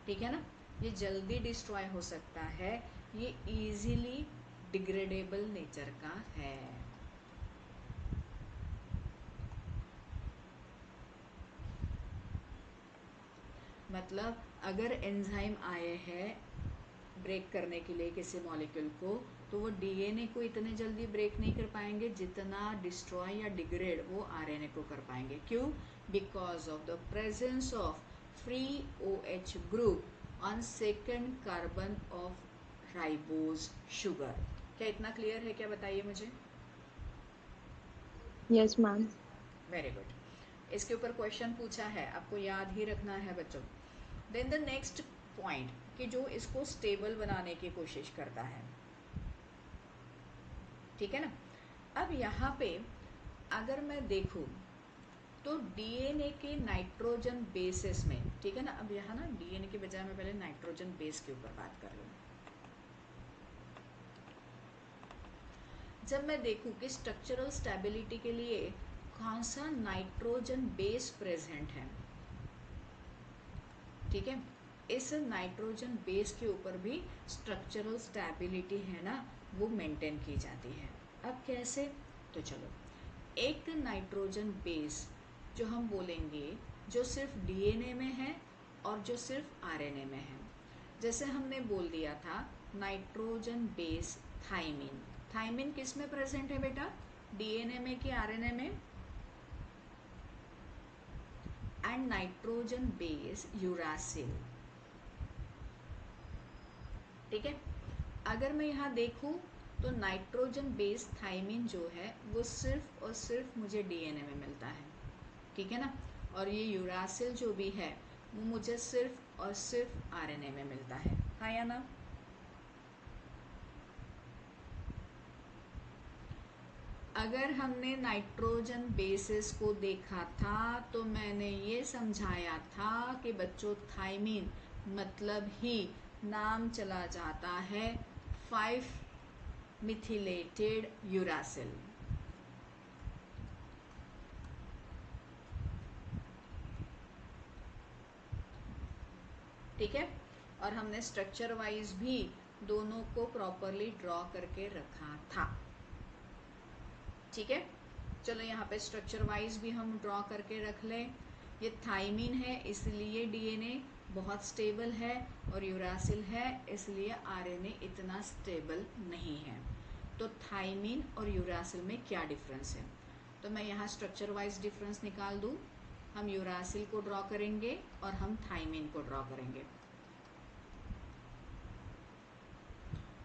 A: ठीक है ना, ये जल्दी डिस्ट्रॉय हो सकता है। ये इजीली डिग्रेडेबल नेचर का है। मतलब अगर एंजाइम आए हैं ब्रेक करने के लिए किसी मॉलिक्यूल को, तो वो डीएनए को इतने जल्दी ब्रेक नहीं कर पाएंगे जितना डिस्ट्रॉय या डिग्रेड वो आरएनए को कर पाएंगे। क्यों? Because of the presence of free OH group on second carbon of ribose sugar. क्या इतना क्लियर है क्या? बताइए मुझे।
B: Yes ma'am.
A: Very good. इसके ऊपर क्वेश्चन पूछा है, आपको याद ही रखना है बच्चों। देन द नेक्स्ट पॉइंट कि जो इसको स्टेबल बनाने की कोशिश करता है, ठीक है ना। अब यहाँ पे अगर मैं देखूँ तो डीएनए के नाइट्रोजन बेसेस में, ठीक है ना, अब यहाँ ना डीएनए के बजाय मैं पहले नाइट्रोजन बेस के ऊपर बात कर लूँ। जब मैं देखूं कि स्ट्रक्चरल स्टेबिलिटी के लिए कौन सा नाइट्रोजन बेस प्रेजेंट है, ठीक है, इस नाइट्रोजन बेस के ऊपर भी स्ट्रक्चरल स्टेबिलिटी है ना, वो मेंटेन की जाती है। अब कैसे, तो चलो, एक नाइट्रोजन बेस जो हम बोलेंगे जो सिर्फ डीएनए में है और जो सिर्फ आरएनए में है, जैसे हमने बोल दिया था नाइट्रोजन बेस थाइमिन। थाइमिन किस में प्रेजेंट है बेटा, डीएनए में कि आरएनए में? एंड नाइट्रोजन बेस यूरासिल, ठीक है। अगर मैं यहाँ देखूं तो नाइट्रोजन बेस थाइमिन जो है वो सिर्फ और सिर्फ मुझे डीएनए में मिलता है, ठीक है ना, और ये यूरासिल जो भी है वो मुझे सिर्फ और सिर्फ आरएनए में मिलता है, हाँ या ना? अगर हमने नाइट्रोजन बेसिस को देखा था तो मैंने ये समझाया था कि बच्चों थाइमिन मतलब ही नाम चला जाता है 5 मिथिलेटेड यूरासिल, ठीक है। और हमने स्ट्रक्चर वाइज भी दोनों को प्रॉपरली ड्रॉ करके रखा था, ठीक है। चलो यहाँ पे स्ट्रक्चर वाइज भी हम ड्रॉ करके रख लें। ये थाइमिन है इसलिए डीएनए बहुत स्टेबल है, और यूरासिल है इसलिए आरएनए इतना स्टेबल नहीं है। तो थाइमिन और यूरासिल में क्या डिफरेंस है, तो मैं यहाँ स्ट्रक्चर वाइज डिफरेंस निकाल दूँ। हम यूरासिल को ड्रॉ करेंगे और हम थाइमिन को ड्रॉ करेंगे।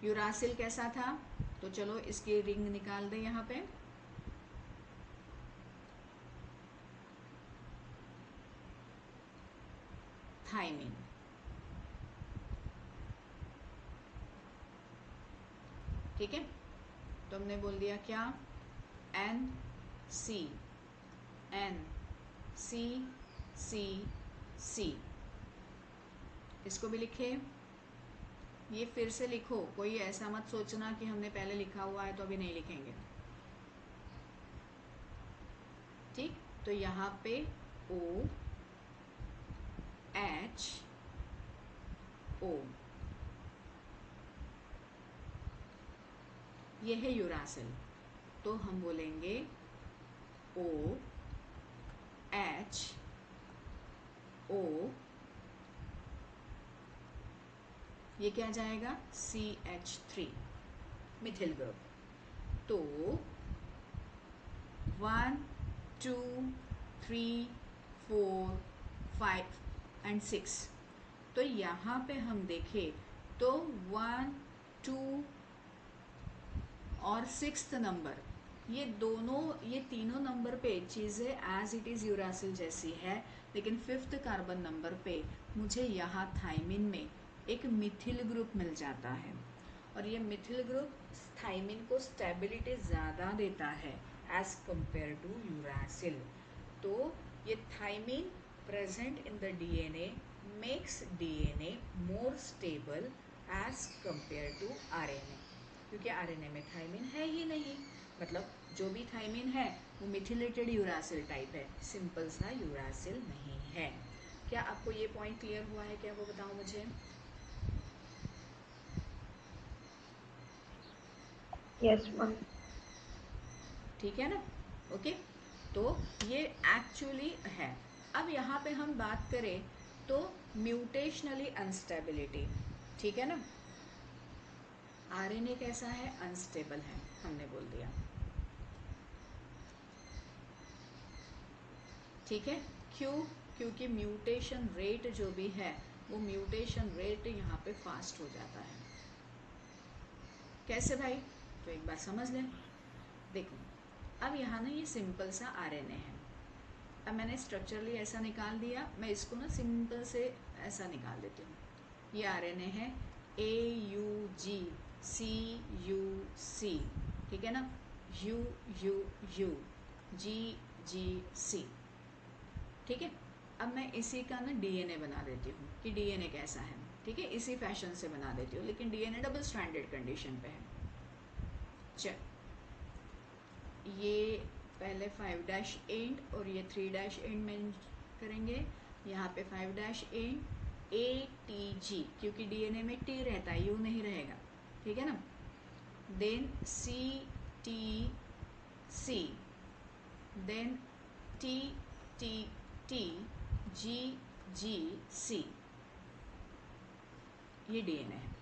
A: यूरासिल कैसा था, तो चलो इसकी रिंग निकाल दें यहाँ पे। थाइमिन, ठीक है। तो हमने बोल दिया क्या, एन सी एन सी सी सी, इसको भी लिखे। ये फिर से लिखो, कोई ऐसा मत सोचना कि हमने पहले लिखा हुआ है तो अभी नहीं लिखेंगे, ठीक। तो यहाँ पे ओ एच ओ, ये है यूरासिल, तो हम बोलेंगे ओ एच ओ, ये क्या जाएगा CH3 मिथिल ग्रुप। तो 1 2 3 4 5 एंड 6, तो यहाँ पे हम देखें तो 1 2 और 6th नंबर, ये दोनों, ये तीनों नंबर पे चीज़ें एज इट इज़ यूरासिल जैसी है, लेकिन 5th कार्बन नंबर पे मुझे यहाँ थाइमिन में एक मिथिल ग्रुप मिल जाता है, और ये मिथिल ग्रुप थाइमिन को स्टेबिलिटी ज़्यादा देता है एज कंपेयर टू यूरासिल। तो ये thymine present in the DNA makes DNA more stable as compare to RNA, क्योंकि आरएनए में थाइमिन है ही नहीं, मतलब जो भी थाइमिन है वो मिथिलेटेड यूरासिल टाइप है, सिंपल सा यूरासिल नहीं है। क्या आपको ये पॉइंट क्लियर हुआ है क्या, वो बताओ मुझे।
B: Yes ma'am.
A: ठीक है ना, ओके। तो ये एक्चुअली है। अब यहाँ पे हम बात करें तो म्यूटेशनली अनस्टेबिलिटी, ठीक है ना, आरएनए कैसा है, अनस्टेबल है, हमने बोल दिया, ठीक है। क्यों, क्योंकि म्यूटेशन रेट जो भी है वो म्यूटेशन रेट यहाँ पे फास्ट हो जाता है। कैसे भाई, तो एक बार समझ लें। देखो अब यहाँ ना ये सिंपल सा आरएनए है, अब मैंने स्ट्रक्चरली ऐसा निकाल दिया, मैं इसको ना सिंपल से ऐसा निकाल देती हूँ। ये आरएनए है AUGCUC, ठीक है ना, UUU GGC, ठीक है, अब मैं इसी का ना डीएनए बना देती हूँ कि डीएनए कैसा है, ठीक है, इसी फैशन से बना देती हूँ, लेकिन डीएनए डबल स्ट्रैंडेड कंडीशन पे है। चल, ये पहले 5' एंड और ये 3' एंड में करेंगे। यहाँ पे 5' एंड ATG, क्योंकि डीएनए में टी रहता है, यू नहीं रहेगा, ठीक है ना। Then CTC, then TTT, GGC, ये डीएनए है,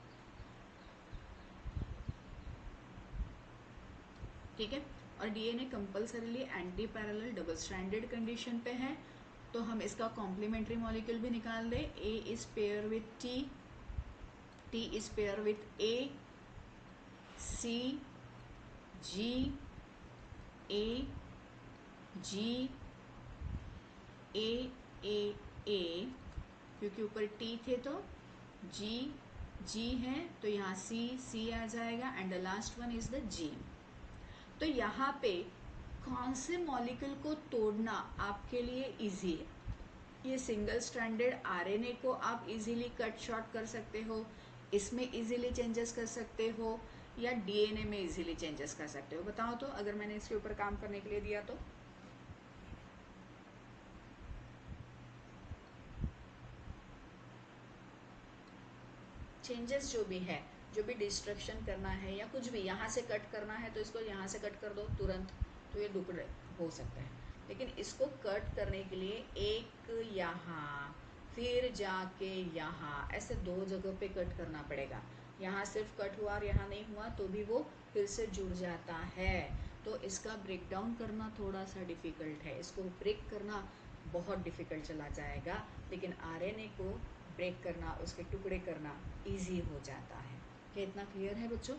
A: ठीक है। और DNA compulsorily anti parallel double stranded condition पे है, तो हम इसका कॉम्प्लीमेंट्री मॉलिक्यूल भी निकाल दे। A is pair with T, T is pair with A, C, G, A, G, A, क्योंकि ऊपर T थे तो G है, तो यहाँ C आ जाएगा, and the last one is the G। तो यहाँ पे कौन से मॉलिक्यूल को तोड़ना आपके लिए इजी है? ये सिंगल स्ट्रैंडेड आरएनए को आप इजीली कट शॉर्ट कर सकते हो, इसमें इजीली चेंजेस कर सकते हो, या डीएनए में इजीली चेंजेस कर सकते हो? बताओ तो, अगर मैंने इसके ऊपर काम करने के लिए दिया तो। चेंजेस जो भी है, जो भी डिस्ट्रक्शन करना है या कुछ भी यहाँ से कट करना है, तो इसको यहाँ से कट कर दो तुरंत, तो ये टुकड़े हो सकते हैं। लेकिन इसको कट करने के लिए एक यहाँ, फिर जाके यहाँ, ऐसे 2 जगह पे कट करना पड़ेगा। यहाँ सिर्फ कट हुआ और यहाँ नहीं हुआ तो भी वो फिर से जुड़ जाता है, तो इसका ब्रेक डाउन करना थोड़ा सा डिफिकल्ट है, इसको ब्रेक करना बहुत डिफिकल्ट चला जाएगा। लेकिन आरएनए को ब्रेक करना, उसके टुकड़े करना इजी हो जाता है। क्या इतना क्लियर है बच्चों?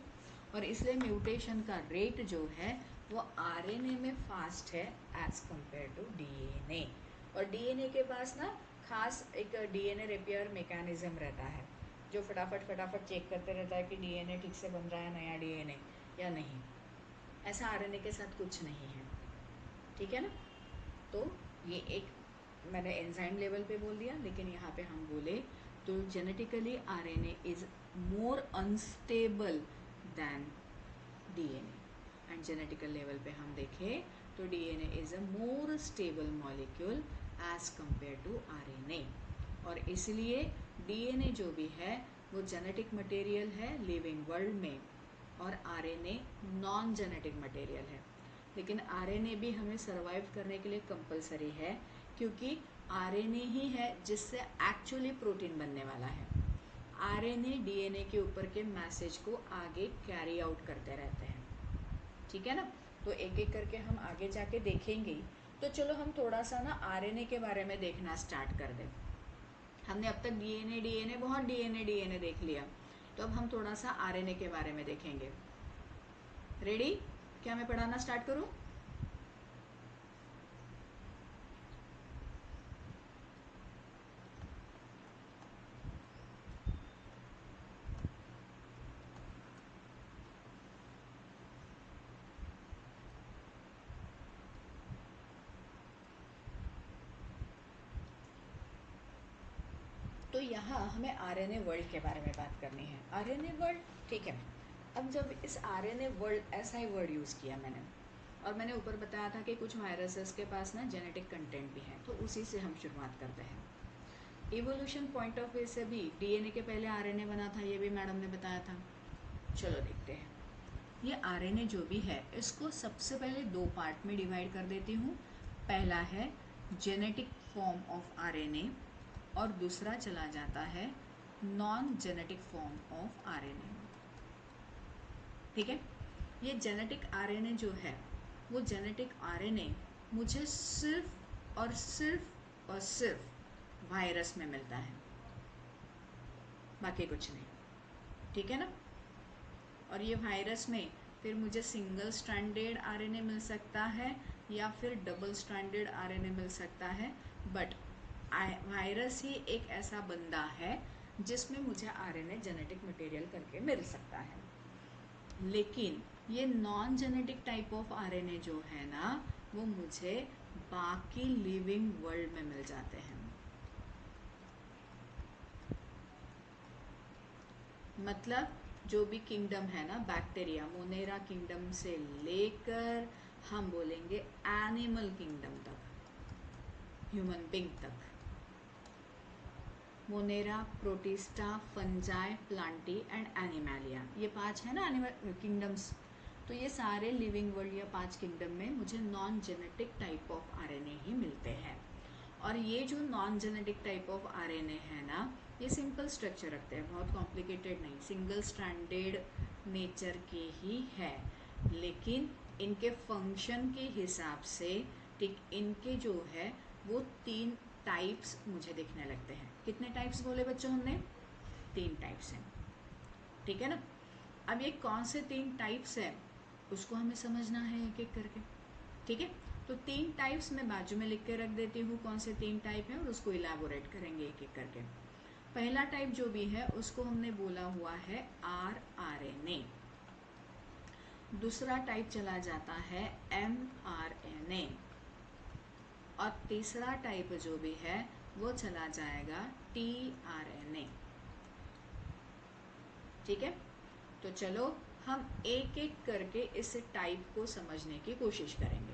A: और इसलिए म्यूटेशन का रेट जो है वो आरएनए में फास्ट है एज कंपेयर टू डीएनए। और डीएनए के पास ना खास एक डीएनए रिपेयर मैकेनिज्म रहता है, जो फटाफट चेक करते रहता है कि डीएनए ठीक से बन रहा है नया डीएनए या नहीं। ऐसा आरएनए के साथ कुछ नहीं है, ठीक है ना। तो ये एक मैंने एंजाइम लेवल पे बोल दिया, लेकिन यहाँ पे हम बोले तो genetically RNA is more unstable than DNA, and genetical level पे हम देखें तो DNA is a more stable molecule as compare to RNA. और इसलिए डीएनए जो भी है वो जेनेटिक मटेरियल है लिविंग वर्ल्ड में, और आरएनए नॉन जेनेटिक मटेरियल है। लेकिन आरएनए भी हमें सरवाइव करने के लिए कंपलसरी है, क्योंकि आरएनए ही है जिससे एक्चुअली प्रोटीन बनने वाला है। आरएनए डीएनए के ऊपर के मैसेज को आगे कैरी आउट करते रहते हैं, ठीक है ना। तो एक एक करके हम आगे जाके देखेंगे। तो चलो हम थोड़ा सा ना आरएनए के बारे में देखना स्टार्ट कर दें। हमने अब तक डीएनए बहुत डीएनए देख लिया, तो अब हम थोड़ा सा आरएनए के बारे में देखेंगे। रेडी? क्या मैं पढ़ाना स्टार्ट करूं? तो यहाँ हमें आरएनए वर्ल्ड के बारे में बात करनी है। आरएनए वर्ल्ड, ठीक है। अब जब इस आरएनए वर्ल्ड, ऐसा ही वर्ड यूज़ किया मैंने, और मैंने ऊपर बताया था कि कुछ वायरसेस के पास ना जेनेटिक कंटेंट भी है, तो उसी से हम शुरुआत करते हैं। इवोल्यूशन पॉइंट ऑफ व्यू से भी डीएनए के पहले आरएनए बना था, ये भी मैडम ने बताया था। चलो देखते हैं। ये आरएनए जो भी है इसको सबसे पहले 2 पार्ट में डिवाइड कर देती हूँ। पहला है जेनेटिक फॉर्म ऑफ आरएनए, और दूसरा चला जाता है non genetic form of RNA, ठीक है। ये जेनेटिक आरएनए जो है वो जेनेटिक आरएनए मुझे सिर्फ और सिर्फ वायरस में मिलता है, बाकी कुछ नहीं, ठीक है ना। और ये वायरस में फिर मुझे सिंगल स्ट्रैंडेड आरएनए मिल सकता है या फिर डबल स्ट्रैंडेड आरएनए मिल सकता है, बट वायरस ही एक ऐसा बंदा है जिसमें मुझे आरएनए जेनेटिक मटेरियल करके मिल सकता है। लेकिन ये non genetic type of RNA जो है ना, वो मुझे बाकी लिविंग वर्ल्ड में मिल जाते हैं। मतलब जो भी किंगडम है ना, बैक्टीरिया मोनेरा किंगडम से लेकर हम बोलेंगे एनिमल किंगडम तक, ह्यूमन बींग तक, Monera, Protista, Fungi, Plantae and Animalia, ये 5 है ना एनिमल किंगडम्स। तो ये सारे लिविंग वर्ल्ड या 5 किंगडम में मुझे non genetic type of RNA ही मिलते हैं। और ये जो non genetic type of RNA है ना, ये सिंपल स्ट्रक्चर रखते हैं, बहुत कॉम्प्लिकेटेड नहीं, सिंगल स्ट्रैंडेड नेचर के ही है, लेकिन इनके फंक्शन के हिसाब से ठीक इनके जो है वो 3 टाइप्स मुझे दिखने लगते हैं। कितने टाइप्स बोले बच्चों हमने? 3 टाइप्स हैं, ठीक है ना। अब ये कौन से 3 टाइप्स हैं उसको हमें समझना है एक एक करके, ठीक है। तो 3 टाइप्स मैं बाजू में लिख के रख देती हूँ कौन से 3 टाइप हैं, और उसको इलैबोरेट करेंगे एक एक करके। पहला टाइप जो भी है उसको हमने बोला हुआ है आरआरएनए। दूसरा टाइप चला जाता है एमआरएनए, और तीसरा टाइप जो भी है वो चला जाएगा टीआरएनए, ठीक है। तो चलो हम एक एक करके इस टाइप को समझने की कोशिश करेंगे।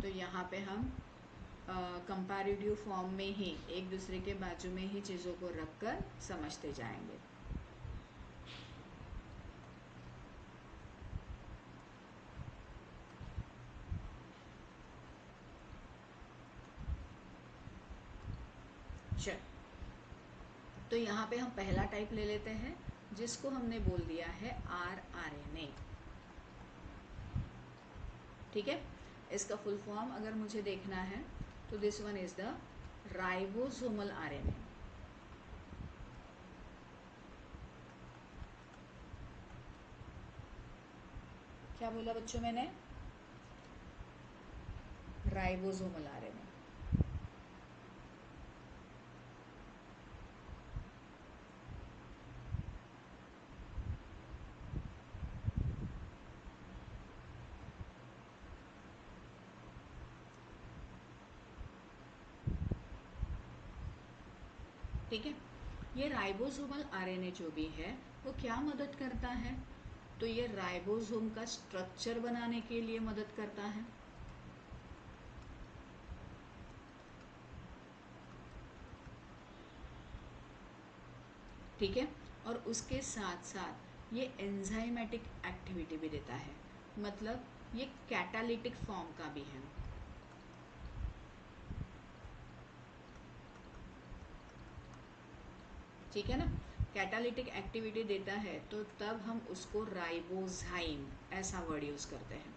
A: तो यहाँ पे हम कंपैरेटिव फॉर्म में ही एक दूसरे के बाजू में ही चीज़ों को रखकर समझते जाएंगे। चल, तो यहाँ पे हम पहला टाइप ले लेते हैं जिसको हमने बोल दिया है आरआरएनए, ठीक है। इसका फुल फॉर्म अगर मुझे देखना है तो this one is the ribosomal RNA. क्या बोला बच्चों मैंने? Ribosomal RNA. ठीक है, ये राइबोसोमल आरएनए जो भी है वो क्या मदद करता है? तो ये राइबोसोम का स्ट्रक्चर बनाने के लिए मदद करता है, ठीक है। और उसके साथ साथ ये एंजाइमेटिक एक्टिविटी भी देता है, मतलब ये कैटालिटिक फॉर्म का भी है, ठीक है ना। कैटालिटिक एक्टिविटी देता है तो तब हम उसको राइबोजाइम ऐसा वर्ड यूज करते हैं।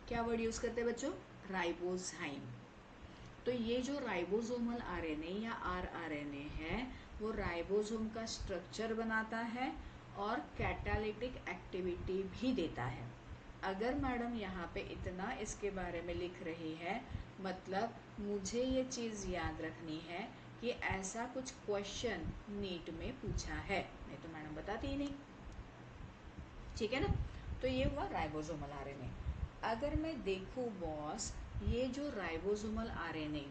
A: क्या वर्ड यूज करते हैं बच्चों? राइबोजाइम। तो ये जो राइबोसोमल आरएनए या आरआरएनए है वो राइबोसोम का स्ट्रक्चर बनाता है और कैटालिटिक एक्टिविटी भी देता है। अगर मैडम यहाँ पे इतना इसके बारे में लिख रही है, मतलब मुझे ये चीज़ याद रखनी है कि ऐसा कुछ क्वेश्चन नीट में पूछा है, नहीं तो मैडम बताती ही नहीं, ठीक है ना। तो ये हुआ राइबोसोमल आरएनए। अगर मैं देखूं बॉस, ये जो राइबोसोमल आरएनए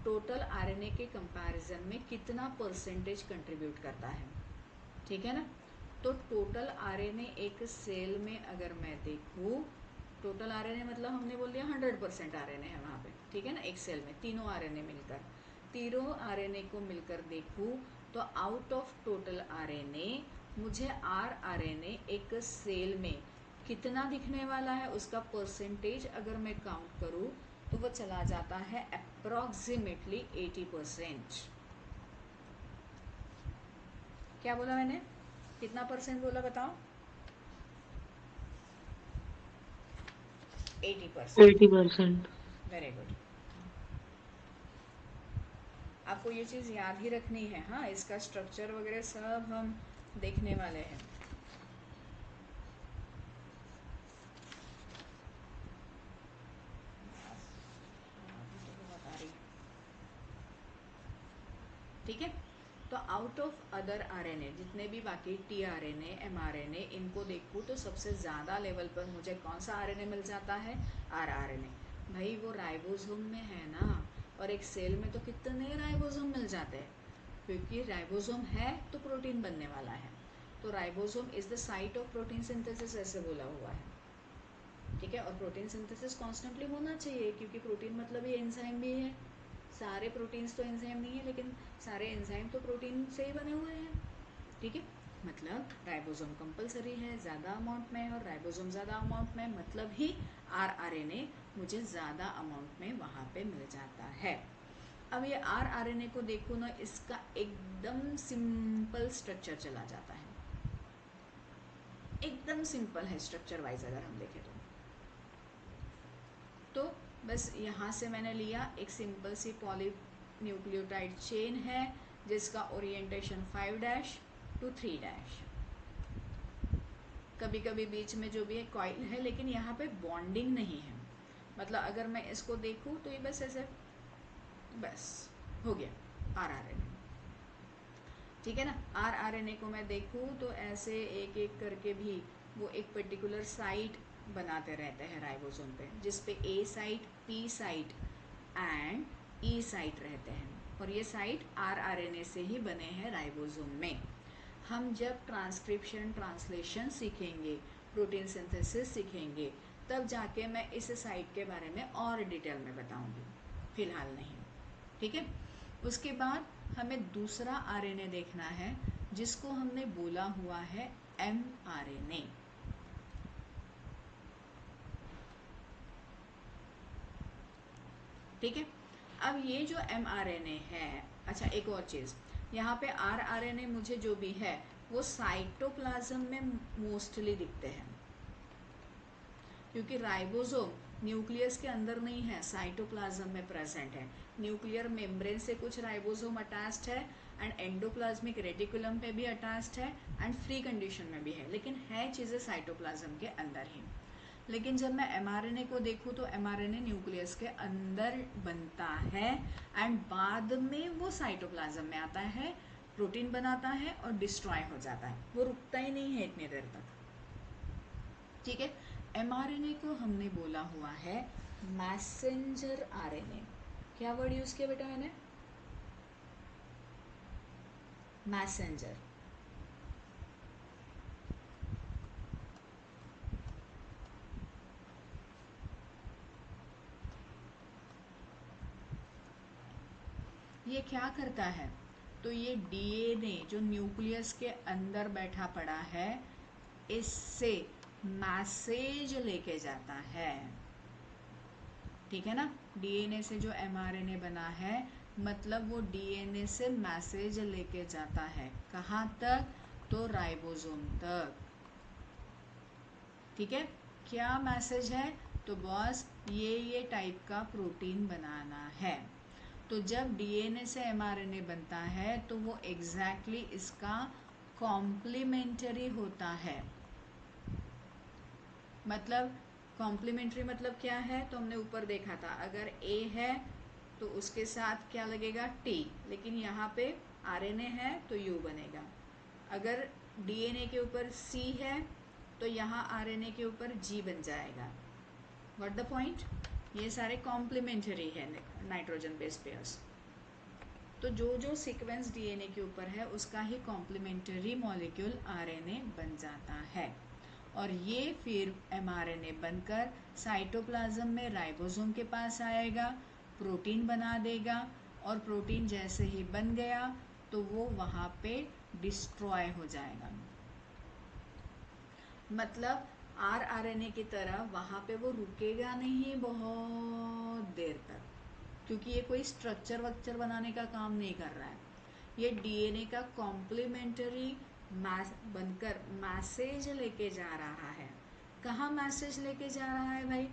A: टोटल आरएनए के कंपैरिजन में कितना परसेंटेज कंट्रीब्यूट करता है, ठीक है ना। तो टोटल आरएनए एक सेल में अगर मैं देखूं, टोटल आरएनए मतलब हमने बोल दिया 100% आरएनए है वहाँ पे, ठीक है ना। एक सेल में तीनों आरएनए मिलकर, तीनों आरएनए को मिलकर देखूं तो आउट ऑफ टोटल आरएनए मुझे आरआरएनए एक सेल में कितना दिखने वाला है उसका परसेंटेज अगर मैं काउंट करूं तो वो चला जाता है अप्रोक्सीमेटली 80%। क्या बोला मैंने? कितना परसेंट बोला बताओ? 80%।
B: 80%।
A: Very good. आपको ये चीज़ याद ही रखनी है, हाँ, इसका स्ट्रक्चर वगैरह सब हम देखने वाले हैं। ठीक है, तो आउट ऑफ अदर आरएनए, जितने भी बाकी टीआरएनए, एमआरएनए, इनको देखूँ तो सबसे ज़्यादा लेवल पर मुझे कौन सा आरएनए मिल जाता है? आरआरएनए। भाई वो राइबोसोम में है ना, और एक सेल में तो कितने राइबोसोम मिल जाते हैं, क्योंकि राइबोसोम है तो प्रोटीन बनने वाला है। तो ribosome is the site of protein synthesis ऐसे बोला हुआ है, ठीक है। और प्रोटीन सिंथेसिस कॉन्स्टेंटली होना चाहिए, क्योंकि प्रोटीन मतलब ये एंजाइम भी है। सारे प्रोटीन्स तो एंजाइम नहीं है, लेकिन सारे एंजाइम तो प्रोटीन से ही बने हुए हैं, ठीक है। मतलब राइबोसोम कंपलसरी है ज़्यादा अमाउंट में, और राइबोसोम ज़्यादा अमाउंट में मतलब ही आरआरएनए मुझे ज़्यादा अमाउंट में वहाँ पे मिल जाता है। अब ये आरआरएनए को देखो ना, इसका एकदम सिंपल स्ट्रक्चर चला जाता है, एकदम सिंपल है स्ट्रक्चर वाइज अगर हम देखें तो बस यहाँ से मैंने लिया एक सिंपल सी पॉलीन्यूक्लियोटाइड चेन है, जिसका ओरिएंटेशन 5' to 3'। कभी कभी बीच में जो भी है कॉइल है, लेकिन यहाँ पे बॉन्डिंग नहीं है। मतलब अगर मैं इसको देखूँ तो ये बस ऐसे, बस हो गया आरआरएनए, ठीक है ना। आरआरएनए को मैं देखूँ तो ऐसे एक एक करके भी वो एक पर्टिकुलर साइट बनाते रहते हैं राइबोसोम पे, जिसपे A site, P site and E site रहते हैं, और ये साइट आरआरएनए से ही बने हैं राइबोसोम में। हम जब ट्रांसक्रिप्शन, ट्रांसलेशन सीखेंगे, प्रोटीन सिंथेसिस सीखेंगे, तब जाके मैं इस साइट के बारे में और डिटेल में बताऊंगी, फिलहाल नहीं, ठीक है। उसके बाद हमें दूसरा आरएनए देखना है, जिसको हमने बोला हुआ है एमआरएनए। ठीक है। अब ये जो एमआरएनए है, अच्छा एक और चीज़, यहाँ पे आरआरएनए मुझे जो भी है वो साइटोप्लाज्म में मोस्टली दिखते हैं, क्योंकि राइबोसोम न्यूक्लियस के अंदर नहीं है, साइटोप्लाज्म में प्रेजेंट है। न्यूक्लियर मेम्ब्रेन से कुछ राइबोसोम अटैच्ड है, एंड एंडोप्लाज्मिक रेटिकुलम पे भी अटैच्ड है, एंड फ्री कंडीशन में भी है, लेकिन है चीज़ें साइटोप्लाज्म के अंदर ही। लेकिन जब मैं एमआरएनए को देखूँ तो एमआरएनए न्यूक्लियस के अंदर बनता है, एंड बाद में वो साइटोप्लाज्म में आता है, प्रोटीन बनाता है और डिस्ट्रॉय हो जाता है, वो रुकता ही नहीं है इतनी देर तक, ठीक है। एमआरएनए को हमने बोला हुआ है मैसेंजर आरएनए। क्या वर्ड यूज किया बेटा मैंने? मैसेंजर। ये क्या करता है? तो ये डीएनए जो न्यूक्लियस के अंदर बैठा पड़ा है, इससे मैसेज लेके जाता है, ठीक है ना। डीएनए से जो एमआरएनए बना है, मतलब वो डीएनए से मैसेज लेके जाता है, कहाँ तक? तो राइबोसोम तक, ठीक है। क्या मैसेज है? तो बॉस ये टाइप का प्रोटीन बनाना है। तो जब डीएनए से एमआरएनए बनता है तो वो एग्जैक्टली इसका कॉम्प्लीमेंटरी होता है। मतलब कॉम्प्लीमेंट्री मतलब क्या है? तो हमने ऊपर देखा था, अगर ए है तो उसके साथ क्या लगेगा? टी, लेकिन यहाँ पे आरएनए है तो यू बनेगा। अगर डीएनए के ऊपर सी है तो यहाँ आरएनए के ऊपर जी बन जाएगा। What the point? ये सारे कॉम्प्लीमेंटरी है नाइट्रोजन बेस पेयर्स। तो जो जो सीक्वेंस डीएनए के ऊपर है उसका ही कॉम्प्लीमेंटरी मॉलिक्यूल आरएनए बन जाता है, और ये फिर एमआरएनए बनकर साइटोप्लाज्म में राइबोसोम के पास आएगा, प्रोटीन बना देगा, और प्रोटीन जैसे ही बन गया तो वो वहाँ पे डिस्ट्रॉय हो जाएगा। मतलब आरआरएनए की तरह वहाँ पे वो रुकेगा नहीं बहुत देर तक, क्योंकि ये कोई स्ट्रक्चर वक्चर बनाने का काम नहीं कर रहा है। ये डीएनए का कॉम्प्लीमेंटरी बनकर मैसेज लेके जा रहा है। कहाँ मैसेज लेके जा रहा है भाई?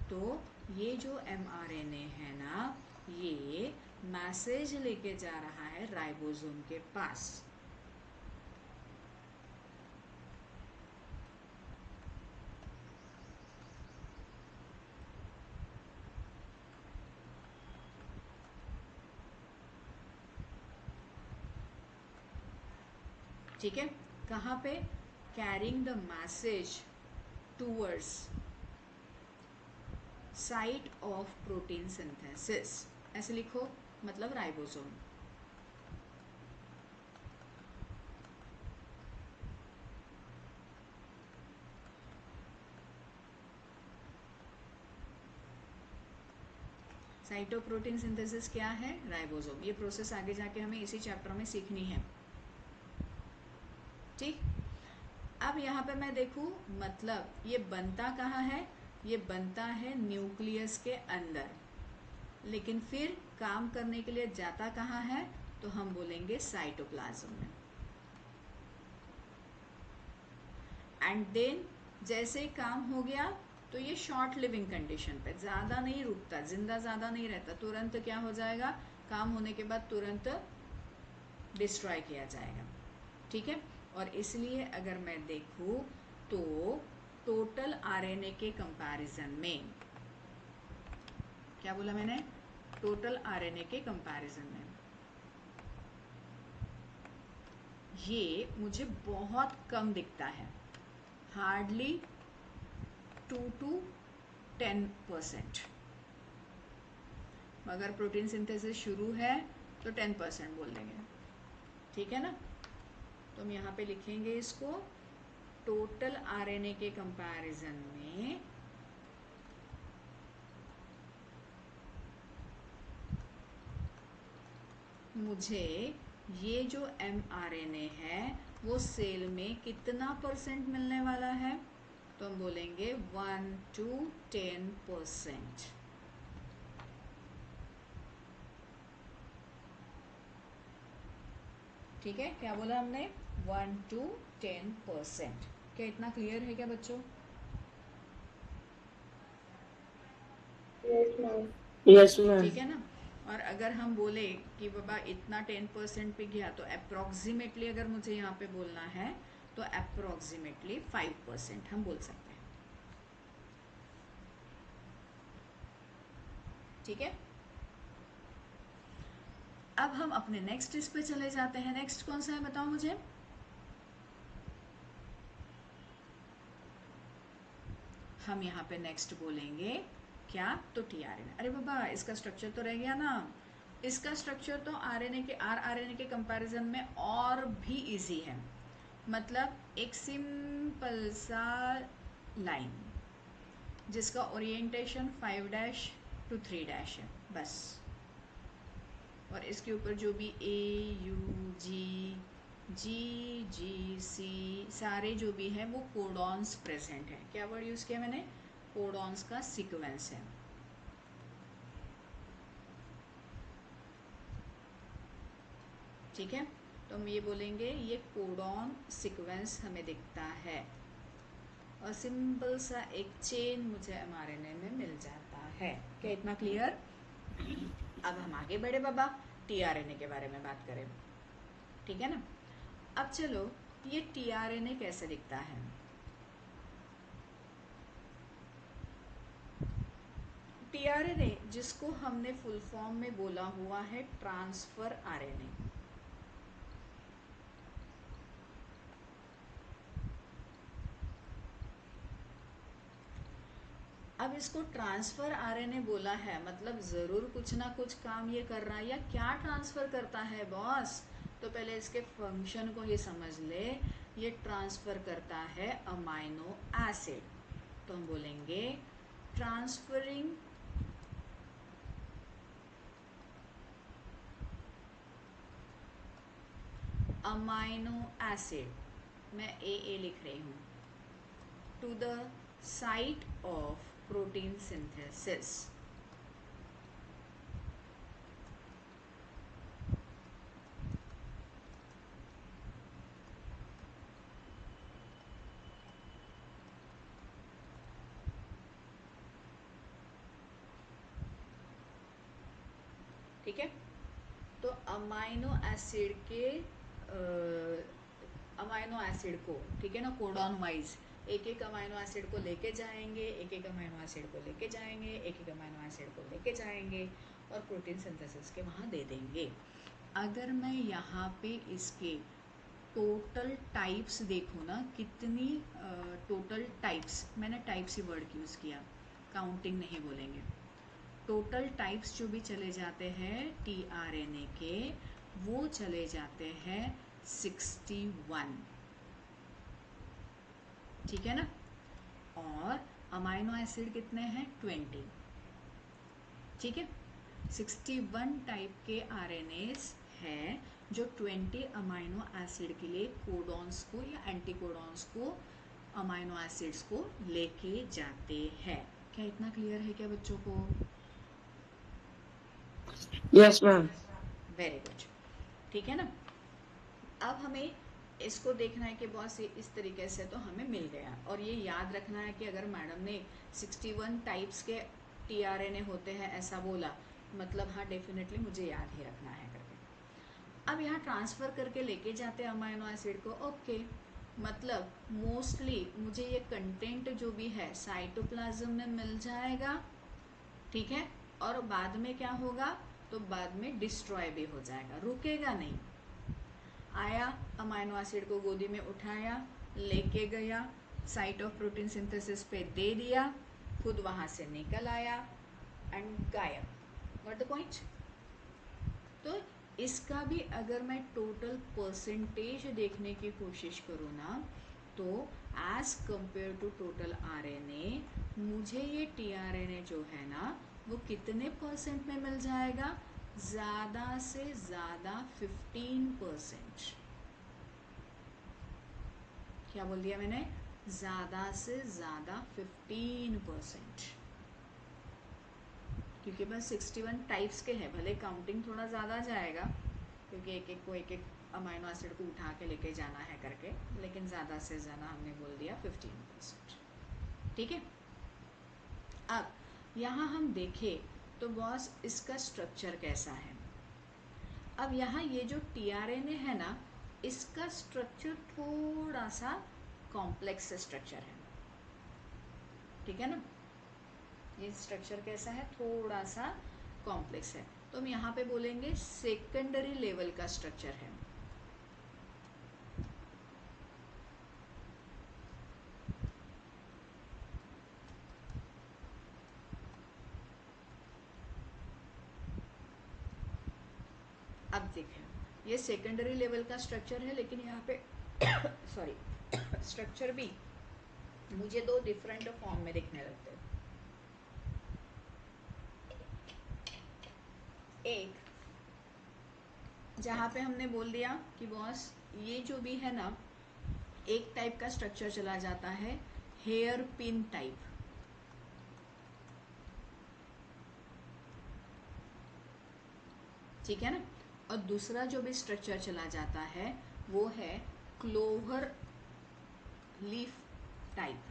A: तो ये जो एमआरएनए है ना, ये मैसेज लेके जा रहा है राइबोसोम के पास। ठीक है, कहाँ पे? Carrying the message towards site of protein synthesis, ऐसे लिखो, मतलब ribosome. Site of protein synthesis क्या है? राइबोसोम। ये प्रोसेस आगे जाके हमें इसी चैप्टर में सीखनी है, ठीक। अब यहाँ पे मैं देखूँ, मतलब ये बनता कहाँ है? ये बनता है न्यूक्लियस के अंदर, लेकिन फिर काम करने के लिए जाता कहाँ है? तो हम बोलेंगे साइटोप्लाज्म में। एंड देन जैसे ही काम हो गया तो ये शॉर्ट लिविंग कंडीशन पे, ज़्यादा नहीं रुकता, जिंदा ज़्यादा नहीं रहता, तुरंत क्या हो जाएगा? काम होने के बाद तुरंत डिस्ट्रॉय किया जाएगा, ठीक है। और इसलिए अगर मैं देखूँ तो टोटल आरएनए के कंपैरिजन में, क्या बोला मैंने? टोटल आरएनए के कंपैरिजन में ये मुझे बहुत कम दिखता है, हार्डली 2 to 10%। अगर प्रोटीन सिंथेसिस शुरू है तो 10% बोल देंगे, ठीक है ना। तो हम यहाँ पे लिखेंगे इसको, टोटल आरएनए के कंपैरिजन में मुझे ये जो mRNA है वो सेल में कितना % मिलने वाला है? तो हम बोलेंगे 1 to 10%, ठीक है। क्या बोला हमने? 1 to 10%। क्या इतना क्लियर है क्या बच्चों?
B: Yes ma'am.
A: ठीक है ना। और अगर हम बोले कि बाबा इतना 10% पे गया, तो अप्रोक्सीमेटली अगर मुझे यहाँ पे बोलना है तो अप्रोक्सीमेटली 5% हम बोल सकते हैं, ठीक है। अब हम अपने नेक्स्ट इस पे चले जाते हैं। नेक्स्ट कौन सा है बताओ मुझे? हम यहाँ पे नेक्स्ट बोलेंगे क्या? तो टीआरएनए। अरे बाबा इसका स्ट्रक्चर तो रह गया ना। इसका स्ट्रक्चर तो आरएनए के आरएनए के कंपैरिजन में और भी इजी है, मतलब एक सिंपल सा लाइन जिसका ओरिएंटेशन 5' to 3' है बस, और इसके ऊपर जो भी ए यू जी जी जी सी सारे जो भी हैं वो कोडॉन्स प्रेजेंट हैं। क्या वर्ड यूज़ किया मैंने? कोडॉन्स का सीक्वेंस है, ठीक है। तो हम ये बोलेंगे ये कोडॉन सीक्वेंस हमें दिखता है, और सिंपल सा एक चेन मुझे mRNA में मिल जाता है। क्या इतना क्लियर? अब हम आगे बढ़े बाबा, टीआरएनए के बारे में बात करें, ठीक है ना। अब चलो ये टीआरएनए कैसे दिखता है? टीआरएनए जिसको हमने फुल फॉर्म में बोला हुआ है ट्रांसफर आरएनए, अब इसको ट्रांसफर आरएनए बोला है, मतलब जरूर कुछ ना कुछ काम ये कर रहा है। या क्या ट्रांसफर करता है बॉस? तो पहले इसके फंक्शन को ये समझ ले। ये ट्रांसफर करता है अमाइनो एसिड, तो हम बोलेंगे ट्रांसफरिंग अमाइनो एसिड, मैं ए लिख रही हूँ, to the site of protein synthesis, ठीक है। तो अमाइनो एसिड के अमाइनो एसिड को, ठीक है ना, कोडॉन वाइज एक एक अमाइनो एसिड को लेके जाएंगे, एक एक अमाइनो एसिड को लेके जाएंगे, एक एक अमाइनो एसिड को लेके जाएंगे, और प्रोटीन सिंथेसिस के वहाँ दे देंगे। अगर मैं यहाँ पे इसके टोटल टाइप्स देखो ना, कितनी टोटल टाइप्स, मैंने टाइप्स ही वर्ड यूज़ किया, काउंटिंग नहीं बोलेंगे। टोटल टाइप्स जो भी चले जाते हैं tRNA के, वो चले जाते हैं 61, ठीक है ना। और अमाइनो एसिड कितने हैं? 20, ठीक है। 61 टाइप के RNAs है जो 20 अमाइनो एसिड के लिए कोडॉन्स को या एंटीकोडॉन्स को, अमाइनो एसिड्स को लेके जाते हैं। क्या इतना क्लियर है क्या बच्चों को?
B: Yes ma'am.
A: वेरी गुड, ठीक है ना। अब हमें इसको देखना है कि बॉस ये इस तरीके से तो हमें मिल गया, और ये याद रखना है कि अगर मैडम ने 61 टाइप्स के tRNA होते हैं ऐसा बोला, मतलब हाँ डेफिनेटली मुझे याद ही रखना है करके। अब यहाँ ट्रांसफ़र करके लेके जाते हैं अमाइनो एसिड को, ओके, मतलब मोस्टली मुझे ये कंटेंट जो भी है साइटोप्लाज्म में मिल जाएगा, ठीक है। और बाद में क्या होगा, तो बाद में डिस्ट्रॉय भी हो जाएगा, रुकेगा नहीं। आया, अमाइनो एसिड को गोदी में उठाया, लेके गया, साइट ऑफ प्रोटीन सिंथेसिस पे दे दिया, खुद वहां से निकल आया एंड गायब। What the point? तो इसका भी अगर मैं टोटल परसेंटेज देखने की कोशिश करूँ ना, तो as compare to total RNA, मुझे ये tRNA जो है ना वो कितने परसेंट में मिल जाएगा? ज़्यादा से ज़्यादा 15%। क्या बोल दिया मैंने? ज़्यादा से ज़्यादा 15%, क्योंकि बस 61 टाइप्स के हैं, भले काउंटिंग थोड़ा ज़्यादा जाएगा क्योंकि एक एक को एक एक अमाइनो एसिड को उठा के लेके जाना है करके, लेकिन ज़्यादा से ज़्यादा हमने बोल दिया 15%, ठीक है। अब यहाँ हम देखें तो बॉस इसका स्ट्रक्चर कैसा है। अब यहाँ ये जो tRNA है ना, इसका स्ट्रक्चर थोड़ा सा कॉम्प्लेक्स स्ट्रक्चर है, ठीक है ना। ये स्ट्रक्चर कैसा है? थोड़ा सा कॉम्प्लेक्स है, तो हम यहाँ पे बोलेंगे सेकेंडरी लेवल का स्ट्रक्चर है। अब देखें, ये सेकेंडरी लेवल का स्ट्रक्चर है, लेकिन यहाँ पे सॉरी स्ट्रक्चर भी मुझे दो डिफरेंट फॉर्म में दिखने लगते हैं। एक जहाँ पे हमने बोल दिया कि बॉस ये जो भी है ना, एक टाइप का स्ट्रक्चर चला जाता है हेयर पिन टाइप, ठीक है ना। और दूसरा जो भी स्ट्रक्चर चला जाता है वो है क्लोवर लीफ टाइप।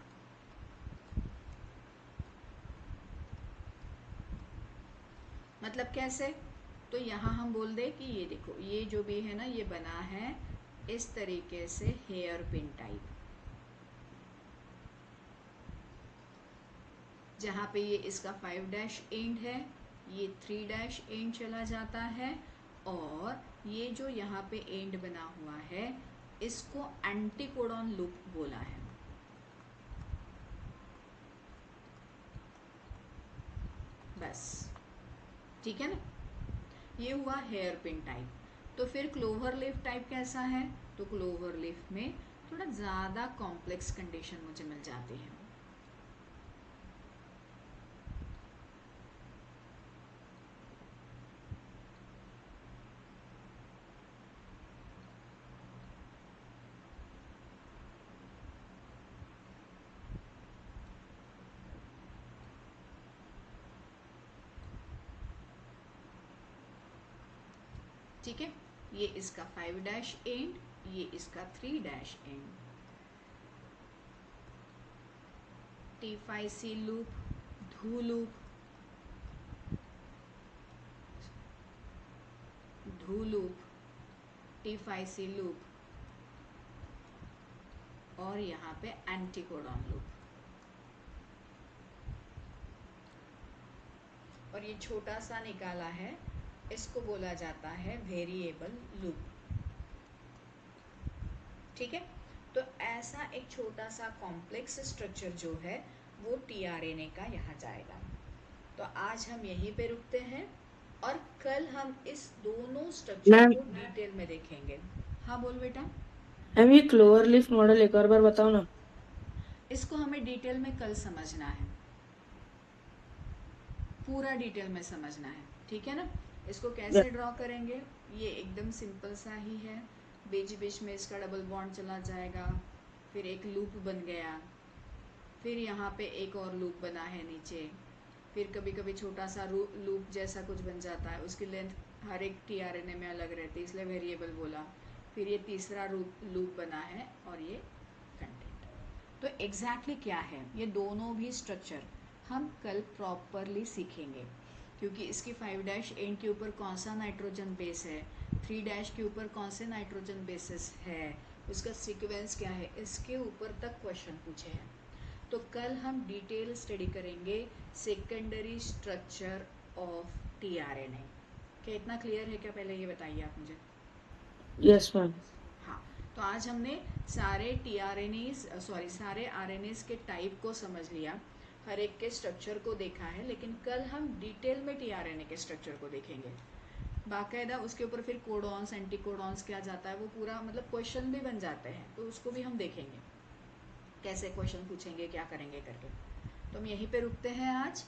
A: मतलब कैसे? तो यहाँ हम बोल दे कि ये देखो, ये जो भी है ना ये बना है इस तरीके से हेयर पिन टाइप, जहाँ पे ये इसका 5' एंड है, ये 3' एंड चला जाता है, और ये जो यहाँ पे एंड बना हुआ है इसको एंटीकोडॉन लूप बोला है। बस, ठीक है ना। ये हुआ हेयर पिन टाइप। तो फिर क्लोवर लीफ टाइप कैसा है? तो क्लोवर लीफ में थोड़ा ज़्यादा कॉम्प्लेक्स कंडीशन मुझे मिल जाती है। ठीक है, ये इसका 5' एंड, ये इसका 3' एंड। T5C लूप, धू लूप, धू लूप, T5C लूप, और यहाँ पे एंटीकोडॉन लूप। और ये छोटा सा निकाला है, इसको बोला जाता है वेरिएबल लूप। ठीक है, तो ऐसा एक छोटा सा कॉम्प्लेक्स स्ट्रक्चर जो है वो टीआरएनए का यहाँ जाएगा। तो आज हम यहीं पे रुकते हैं और कल हम इस दोनों स्ट्रक्चर
C: मैम
A: को डिटेल में देखेंगे। हाँ बोल बेटा।
C: मैम ये क्लोवर लीफ मॉडल एक और बार बताओ ना।
A: इसको हमें डिटेल में कल समझना है, पूरा डिटेल में समझना है, ठीक है ना। इसको कैसे ड्रॉ करेंगे, ये एकदम सिंपल सा ही है। बीच बीच में इसका डबल बॉन्ड चला जाएगा, फिर एक लूप बन गया, फिर यहाँ पे एक और लूप बना है नीचे, फिर कभी कभी छोटा सा लूप जैसा कुछ बन जाता है, उसकी लेंथ हर एक टीआरएनए में अलग रहती है इसलिए वेरिएबल बोला। फिर ये तीसरा लूप बना है और ये कंटेंट। तो एग्जैक्टली क्या है ये दोनों भी स्ट्रक्चर हम कल प्रॉपरली सीखेंगे, क्योंकि इसकी 5' एंड के ऊपर कौन सा नाइट्रोजन बेस है, 3' के ऊपर कौन से नाइट्रोजन बेसिस है, उसका सीक्वेंस क्या है, इसके ऊपर तक क्वेश्चन पूछे हैं। तो कल हम डिटेल स्टडी करेंगे सेकेंडरी स्ट्रक्चर ऑफ टीआरएनए। क्या इतना क्लियर है क्या, पहले ये बताइए आप मुझे।
C: Yes ma'am.
A: हाँ, तो आज हमने सारे सारे आरएनएस के टाइप को समझ लिया, हर एक के स्ट्रक्चर को देखा है, लेकिन कल हम डिटेल में टीआरएनए के स्ट्रक्चर को देखेंगे बाकायदा। उसके ऊपर फिर कोडॉन्स एंटी कोडॉन्स क्या जाता है वो पूरा मतलब क्वेश्चन भी बन जाते हैं, तो उसको भी हम देखेंगे कैसे क्वेश्चन पूछेंगे क्या करेंगे करके। तो हम यहीं पे रुकते हैं आज।